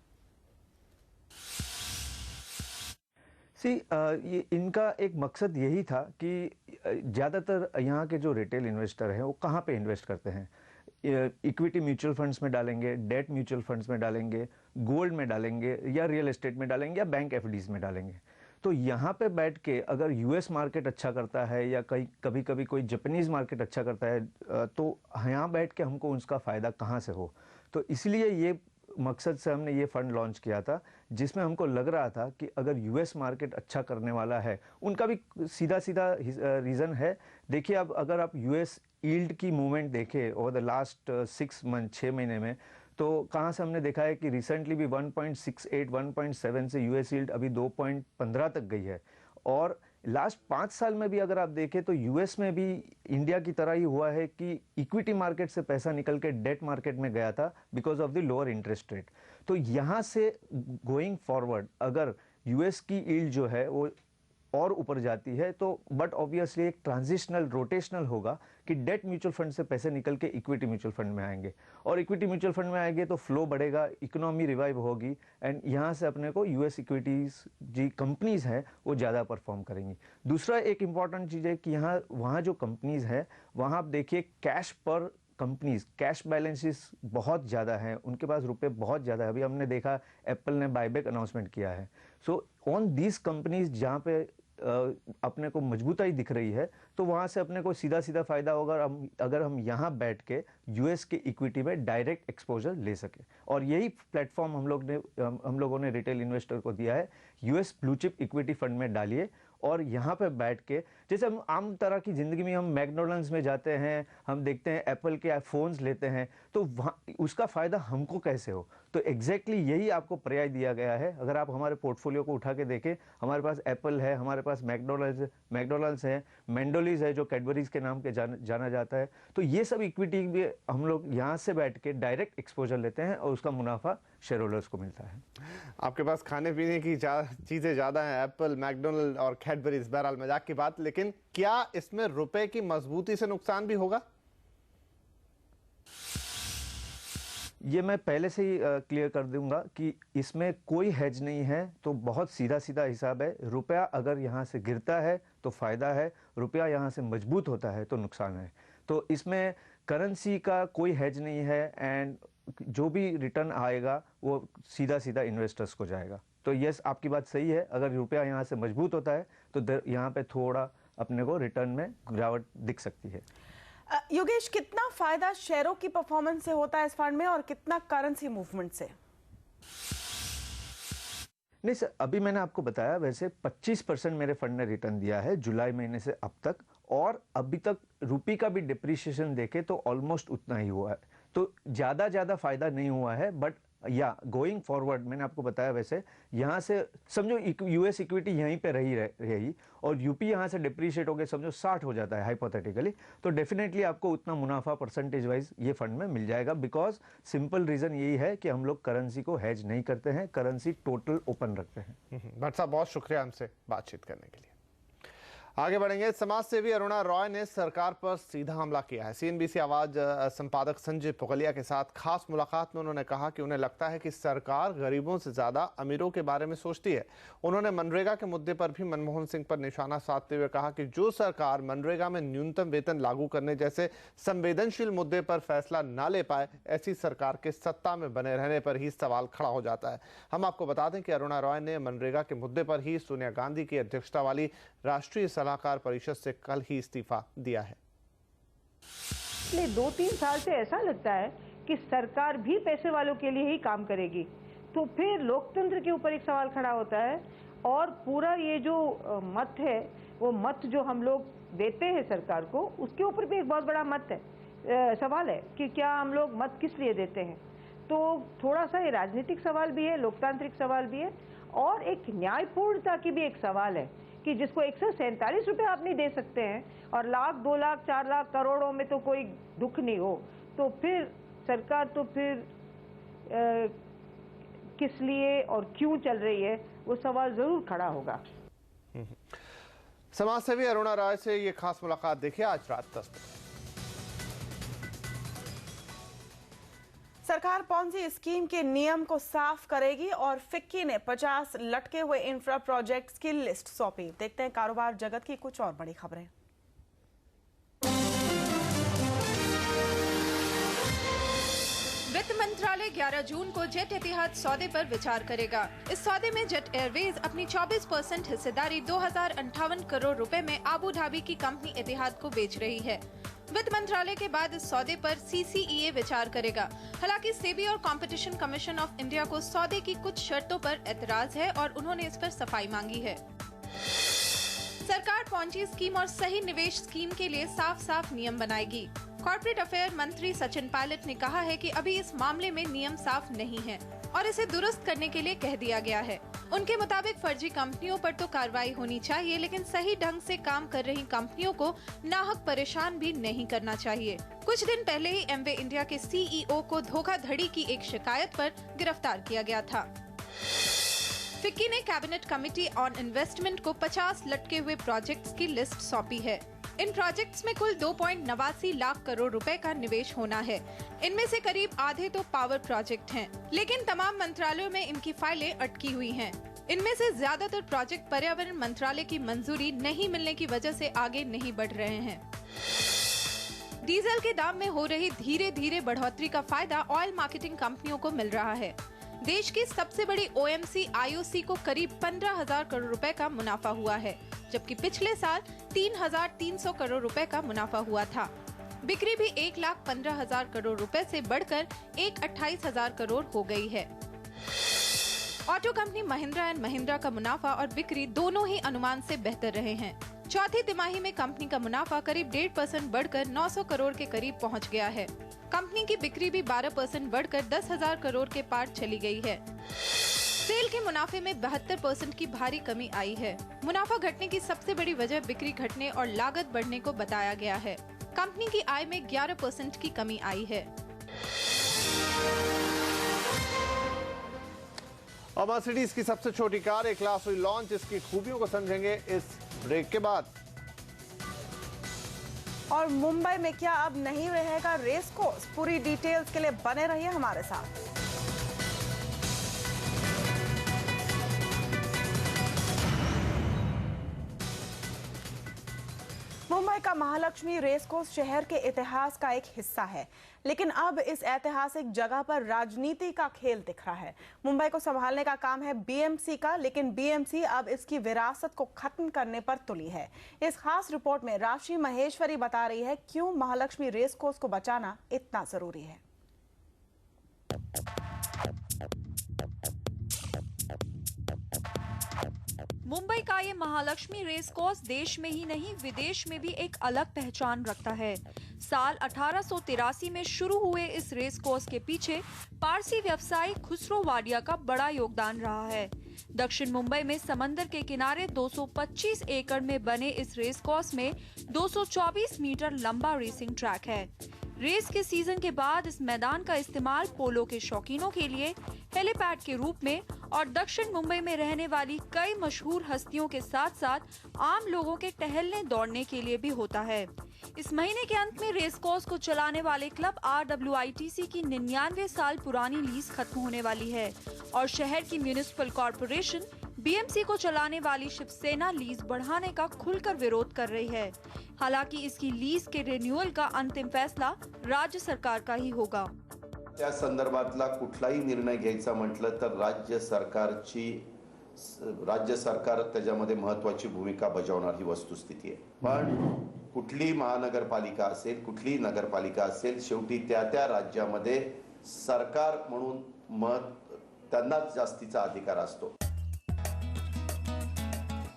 ये इनका एक मकसद यही था कि ज़्यादातर यहाँ के जो रिटेल इन्वेस्टर हैं वो कहाँ पे इन्वेस्ट करते हैं। इक्विटी म्यूचुअल फंड्स में डालेंगे, डेट म्यूचुअल फंड्स में डालेंगे, गोल्ड में डालेंगे या रियल एस्टेट में डालेंगे या बैंक FDs में डालेंगे। तो यहाँ पे बैठ के अगर US मार्केट अच्छा करता है या कभी कभी कोई जापानीज़ मार्केट अच्छा करता है, तो यहाँ बैठ के हमको उसका फ़ायदा कहाँ से हो। तो इसलिए ये मकसद से हमने ये फंड लॉन्च किया था, जिसमें हमको लग रहा था कि अगर US मार्केट अच्छा करने वाला है, उनका भी सीधा रीज़न है। देखिए, अब अगर आप US यील्ड की मूवमेंट देखें ओवर द लास्ट 6 मंथ 6 महीने में, तो कहाँ से हमने देखा है कि रिसेंटली भी 1.68 1.7 से US यील्ड अभी 2.15 तक गई है। और लास्ट 5 साल में भी अगर आप देखें तो US में भी इंडिया की तरह ही हुआ है कि इक्विटी मार्केट से पैसा निकल के डेट मार्केट में गया था because of the lower interest rate. तो यहाँ से गोइंग फॉरवर्ड अगर US की यील्ड जो है वो और ऊपर जाती है, तो बट ऑब्वियसली एक ट्रांजिशनल रोटेशनल होगा कि डेट म्यूचुअल फंड से पैसे निकल के इक्विटी म्यूचुअल फंड में आएंगे, और इक्विटी म्यूचुअल फंड में आएंगे तो फ्लो बढ़ेगा, इकोनॉमी रिवाइव होगी, एंड यहाँ से अपने को US इक्विटीज जी कंपनीज हैं वो ज़्यादा परफॉर्म करेंगी। दूसरा एक इंपॉर्टेंट चीज़ है कि यहाँ वहाँ जो कंपनीज हैं वहाँ आप देखिए कैश पर कंपनीज, कैश बैलेंसेस बहुत ज़्यादा हैं, उनके पास रुपए बहुत ज़्यादा है। अभी हमने देखा एप्पल ने बायबैक अनाउंसमेंट किया है। सो ऑन दीज कंपनीज जहाँ पे अपने को मजबूताई दिख रही है, तो वहाँ से अपने को सीधा सीधा फायदा होगा अगर हम यहाँ बैठ के यूएस के इक्विटी में डायरेक्ट एक्सपोजर ले सके। और यही प्लेटफॉर्म हम लोगों ने रिटेल इन्वेस्टर को दिया है। US blue chip equity fund में डालिए और यहाँ पे बैठ के, जैसे हम आम तरह की ज़िंदगी में हम मैकडोनल्ड्स में जाते हैं, हम देखते हैं एप्पल के फ़ोन्स लेते हैं, तो वहाँ उसका फ़ायदा हमको कैसे हो, तो एग्जैक्टली यही आपको पर्याय दिया गया है। अगर आप हमारे पोर्टफोलियो को उठा के देखें, हमारे पास एप्पल है, हमारे पास मैकडोनल्ड्स है, मेंडोलीज है जो कैडबरीज के नाम के जाना जाता है। तो ये सब इक्विटी भी हम लोग यहाँ से बैठ के डायरेक्ट एक्सपोजर लेते हैं और उसका मुनाफा शेयर होल्डर्स को मिलता है। आपके पास खाने पीने की चीज़ें ज़्यादा हैं, एप्पल, मैकडोनल्ड और कैडबरीज। बहरहाल मजाक की बात, लेकिन क्या इसमें रुपए की मजबूती से नुकसान भी होगा? ये मैं पहले से ही क्लियर कर दूंगा कि इसमें कोई हेज नहीं है, तो बहुत सीधा सीधा हिसाब है। रुपया अगर यहाँ से गिरता है तो फायदा है, रुपया यहाँ से मजबूत होता है तो नुकसान है। तो इसमें करेंसी का कोई हेज नहीं है एंड जो भी रिटर्न आएगा वो सीधा सीधा इन्वेस्टर्स को जाएगा। तो यस, आपकी बात सही है, अगर रुपया यहाँ से मजबूत होता है तो यहाँ पे थोड़ा अपने को रिटर्न में गिरावट दिख सकती है। योगेश, कितना फायदा शेयरों की परफॉर्मेंस से होता है इस फंड में और कितना करेंसी मूवमेंट से? नहीं सर, अभी मैंने आपको बताया, वैसे 25% मेरे फंड ने रिटर्न दिया है जुलाई महीने से अब तक, और अभी तक रुपये का भी डिप्रिसिएशन देखे तो ऑलमोस्ट उतना ही हुआ है। तो ज़्यादा फायदा नहीं हुआ है, बट या गोइंग फॉरवर्ड मैंने आपको बताया, वैसे यहाँ से समझो यूएस इक्विटी यहीं पे रही और यूपी यहाँ से डिप्रिशिएट हो गए, समझो 60 हो जाता है हाइपोथेटिकली, तो डेफिनेटली आपको उतना मुनाफा परसेंटेज वाइज ये फंड में मिल जाएगा। बिकॉज सिंपल रीज़न यही है कि हम लोग करेंसी को हेज नहीं करते हैं, करेंसी टोटल ओपन रखते हैं। भट्ट साहब, बहुत शुक्रिया हमसे बातचीत करने के लिए। आगे बढ़ेंगे। समाज सेवी अरुणा रॉय ने सरकार पर सीधा हमला किया है। सीएनबीसी आवाज संपादक संजय पुगलिया के साथ खास मुलाकात में उन्होंने कहा कि उन्हें लगता है कि सरकार गरीबों से ज्यादा अमीरों के बारे में सोचती है। उन्होंने मनरेगा के मुद्दे पर भी मनमोहन सिंह पर निशाना साधते हुए कहा कि जो सरकार मनरेगा में न्यूनतम वेतन लागू करने जैसे संवेदनशील मुद्दे पर फैसला न ले पाए, ऐसी सरकार के सत्ता में बने रहने पर ही सवाल खड़ा हो जाता है। हम आपको बता दें कि अरुणा रॉय ने मनरेगा के मुद्दे पर ही सोनिया गांधी की अध्यक्षता वाली राष्ट्रीय सलाहकार परिषद से कल ही इस्तीफा दिया है। पिछले 2-3 साल से ऐसा लगता है कि सरकार भी पैसे वालों के लिए ही काम करेगी, तो फिर लोकतंत्र के ऊपर एक सवाल खड़ा होता है। और पूरा ये जो मत है, वो मत जो हम लोग देते हैं सरकार को, उसके ऊपर भी एक बहुत बड़ा सवाल है कि क्या हम लोग मत किस लिए देते हैं। तो थोड़ा सा ये राजनीतिक सवाल भी है, लोकतांत्रिक सवाल भी है, और एक न्यायपूर्णता की भी एक सवाल है कि जिसको 147 रुपये आप नहीं दे सकते हैं और लाख, 2 लाख, 4 लाख, करोड़ों में तो कोई दुख नहीं हो, तो फिर सरकार तो फिर किस लिए और क्यों चल रही है, वो सवाल जरूर खड़ा होगा। समाज सेवी अरुणा रॉय से ये खास मुलाकात देखिए आज रात 10 बजे। सरकार पॉन्जी स्कीम के नियम को साफ करेगी और फिक्की ने 50 लटके हुए इंफ्रा प्रोजेक्ट्स की लिस्ट सौंपी। देखते हैं कारोबार जगत की कुछ और बड़ी खबरें। वित्त मंत्रालय 11 जून को जेट एतिहाद सौदे पर विचार करेगा। इस सौदे में जेट एयरवेज अपनी 24% हिस्सेदारी 2058 करोड़ रुपए में आबू धाबी की कंपनी एतिहाद को बेच रही है। वित्त मंत्रालय के बाद इस सौदे पर सीसीईए विचार करेगा। हालांकि सेबी और कंपटीशन कमीशन ऑफ इंडिया को सौदे की कुछ शर्तों पर एतराज है और उन्होंने इस पर सफाई मांगी है। सरकार पॉन्जी स्कीम और सही निवेश स्कीम के लिए साफ नियम बनाएगी। कॉर्पोरेट अफेयर मंत्री सचिन पायलट ने कहा है कि अभी इस मामले में नियम साफ नहीं है और इसे दुरुस्त करने के लिए कह दिया गया है। उनके मुताबिक फर्जी कंपनियों पर तो कार्रवाई होनी चाहिए, लेकिन सही ढंग से काम कर रही कंपनियों को नाहक परेशान भी नहीं करना चाहिए। कुछ दिन पहले ही एमवे इंडिया के सीईओ को धोखाधड़ी की एक शिकायत पर गिरफ्तार किया गया था। फिक्की ने कैबिनेट कमेटी ऑन इन्वेस्टमेंट को 50 लटके हुए प्रोजेक्ट्स की लिस्ट सौंपी है। इन प्रोजेक्ट्स में कुल 2.89 लाख करोड़ रुपए का निवेश होना है। इनमें से करीब आधे तो पावर प्रोजेक्ट हैं, लेकिन तमाम मंत्रालयों में इनकी फाइलें अटकी हुई हैं। इनमें से ज्यादातर प्रोजेक्ट पर्यावरण मंत्रालय की मंजूरी नहीं मिलने की वजह से आगे नहीं बढ़ रहे हैं। डीजल के दाम में हो रही धीरे धीरे बढ़ोतरी का फायदा ऑयल मार्केटिंग कंपनियों को मिल रहा है। देश की सबसे बड़ी ओएमसी आईओसी को करीब 15,000 करोड़ रुपए का मुनाफा हुआ है। जबकि पिछले साल 3,300 करोड़ रुपए का मुनाफा हुआ था। बिक्री भी 1,15,000 करोड़ रुपए से बढ़कर 1,28,000 करोड़ हो गई है। Auto company Mahindra and Mahindra का मुनाफा और बिक्री दोनों ही अनुमान से बेहतर रहे हैं। चौथी तिमाही में कंपनी का मुनाफा करीब 1.5% बढ़कर 900 करोड़ के करीब पहुंच गया है। कंपनी की बिक्री भी 12% बढ़कर 10,000 करोड़ के पार चली गई है। सेल के मुनाफे में 72% की भारी कमी आई है। मुनाफा घटने की सबसे बड़ी वजह बिक्री घटने और लागत बढ़ने को बताया गया है। कंपनी की आय में 11% की कमी आई है। और मर्सिडीज की सबसे छोटी कार एक क्लास हुई लॉन्च। इसकी खूबियों को समझेंगे इस ब्रेक के बाद। और मुंबई में क्या अब नहीं रहेगा रेस कोर्स? पूरी डिटेल्स के लिए बने रहिए हमारे साथ। मुंबई का महालक्ष्मी रेस कोर्स शहर के इतिहास का एक हिस्सा है, लेकिन अब इस ऐतिहासिक जगह पर राजनीति का खेल दिख रहा है। मुंबई को संभालने का काम है बीएमसी का, लेकिन बीएमसी अब इसकी विरासत को खत्म करने पर तुली है। इस खास रिपोर्ट में राशि महेश्वरी बता रही है क्यों महालक्ष्मी रेस कोर्स को बचाना इतना जरूरी है। मुंबई का ये महालक्ष्मी रेस कोर्स देश में ही नहीं विदेश में भी एक अलग पहचान रखता है। साल 1883 में शुरू हुए इस रेस कोर्स के पीछे पारसी व्यवसायी खुसरो वाडिया का बड़ा योगदान रहा है। दक्षिण मुंबई में समंदर के किनारे 225 एकड़ में बने इस रेस कोर्स में 224 मीटर लंबा रेसिंग ट्रैक है। रेस के सीजन के बाद इस मैदान का इस्तेमाल पोलो के शौकीनों के लिए हेलीपैड के रूप में और दक्षिण मुंबई में रहने वाली कई मशहूर हस्तियों के साथ साथ आम लोगों के टहलने दौड़ने के लिए भी होता है। इस महीने के अंत में रेस कोर्स को चलाने वाले क्लब RWITC की 99 साल पुरानी लीज खत्म होने वाली है और शहर की म्यूनिसिपल कॉर्पोरेशन बीएमसी को चलाने वाली शिवसेना लीज बढ़ाने का खुलकर विरोध कर रही है। हालांकि इसकी लीज के रिन्यूअल का अंतिम फैसला राज्य सरकार का ही होगा। त्या संदर्भातला कुठलाही निर्णय घ्यायचा म्हटलं तर राज्य सरकार त्याच्यामध्ये महत्त्वाची भूमिका बजावणार ही वस्तुस्थिती आहे। पण कुठली महानगरपालिका असेल, कुठली नगरपालिका असेल, शेवटी त्या राज्यामध्ये सरकार म्हणून त्यांनाच जास्तीचा अधिकार असतो।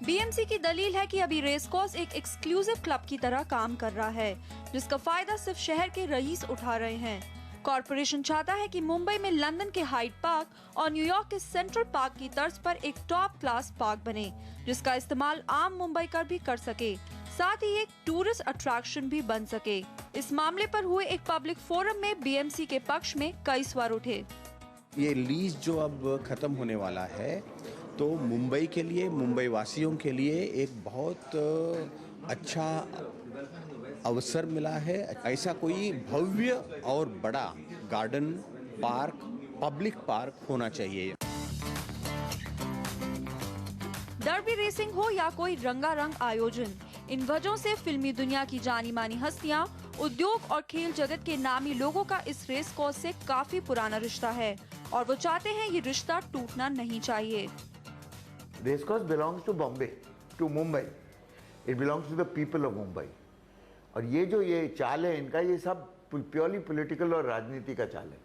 बीएमसी की दलील है कि अभी रेस कोर्स एक एक्सक्लूसिव क्लब की तरह काम कर रहा है, जिसका फायदा सिर्फ शहर के रईस उठा रहे हैं। कॉर्पोरेशन चाहता है कि मुंबई में लंदन के हाइड पार्क और न्यूयॉर्क के सेंट्रल पार्क की तर्ज पर एक टॉप क्लास पार्क बने, जिसका इस्तेमाल आम मुंबईकर भी कर सके, साथ ही एक टूरिस्ट अट्रैक्शन भी बन सके। इस मामले पर हुए एक पब्लिक फोरम में बीएमसी के पक्ष में कई स्वर उठे। ये लीज जो अब खत्म होने वाला है तो मुंबई के लिए, मुंबई वासियों के लिए एक बहुत अच्छा अवसर मिला है। ऐसा कोई भव्य और बड़ा गार्डन पार्क, पब्लिक पार्क होना चाहिए। डर्बी रेसिंग हो या कोई रंगारंग आयोजन, इन वजहों से फिल्मी दुनिया की जानी मानी हस्तियां, उद्योग और खेल जगत के नामी लोगों का इस रेस कोर्स से काफी पुराना रिश्ता है और वो चाहते हैं ये रिश्ता टूटना नहीं चाहिए। Race course belongs to Bombay, to Mumbai. It belongs to the people of Mumbai. और ये चाल है इनका, ये सब प्योरली पॉलिटिकल और राजनीति का चाल है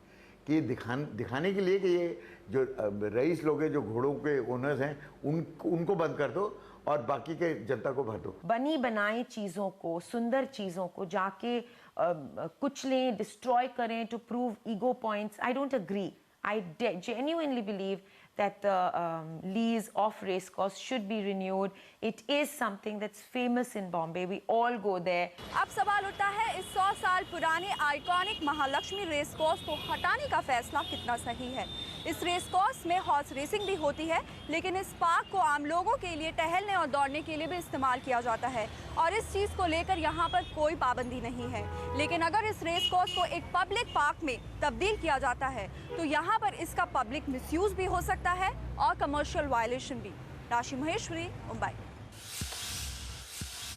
कि ये दिखाने के लिए कि ये जो रईस लोग हैं, जो घोड़ों के ओनर्स हैं, उनको बंद कर दो और बाकी के जनता को भर दो। बनी बनाई चीज़ों को, सुंदर चीज़ों को जाके कुचलें, डिस्ट्रॉय करें to prove ego points. I don't agree. I genuinely believe that the lease of race course should be renewed. It is something that's famous in Bombay. We all go there. अब सवाल उठता है इस 100 साल पुराने iconic Mahalakshmi race course को हटाने का फैसला कितना सही है। इस रेस कोर्स में हॉर्स रेसिंग भी होती है, लेकिन इस पार्क को आम लोगों के लिए टहलने और दौड़ने के लिए भी इस्तेमाल किया जाता है और इस चीज़ को लेकर यहाँ पर कोई पाबंदी नहीं है। लेकिन अगर इस रेस कोर्स को एक पब्लिक पार्क में तब्दील किया जाता है तो यहाँ पर इसका पब्लिक मिसयूज भी हो सकता है और कमर्शियल वायलेशन भी। राशि महेश्वरी, मुंबई।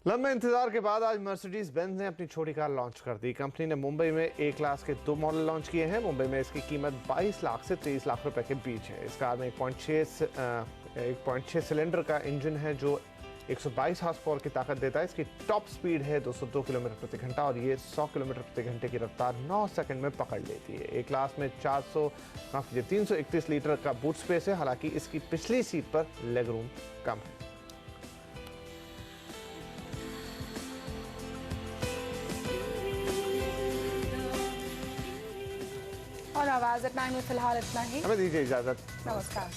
लंबे इंतजार के बाद आज मर्सिडीज बेंज ने अपनी छोटी कार लॉन्च कर दी। कंपनी ने मुंबई में ए क्लास के 2 मॉडल लॉन्च किए हैं। मुंबई में इसकी कीमत 22 लाख से 23 लाख रुपए के बीच है। इस कार में 1.6 सिलेंडर का इंजन है जो 122 हॉर्स पावर की ताकत देता है। इसकी टॉप स्पीड है 202 किलोमीटर प्रति घंटा और ये 100 किलोमीटर प्रति घंटे की रफ्तार 9 सेकंड में पकड़ लेती है। ए क्लास में 331 लीटर का बूट स्पेस है, हालांकि इसकी पिछली सीट पर लेग रूम कम है। और आवाज एट 9 में फिलहाल इतना ही। हमें दीजिए इजाजत। नमस्कार।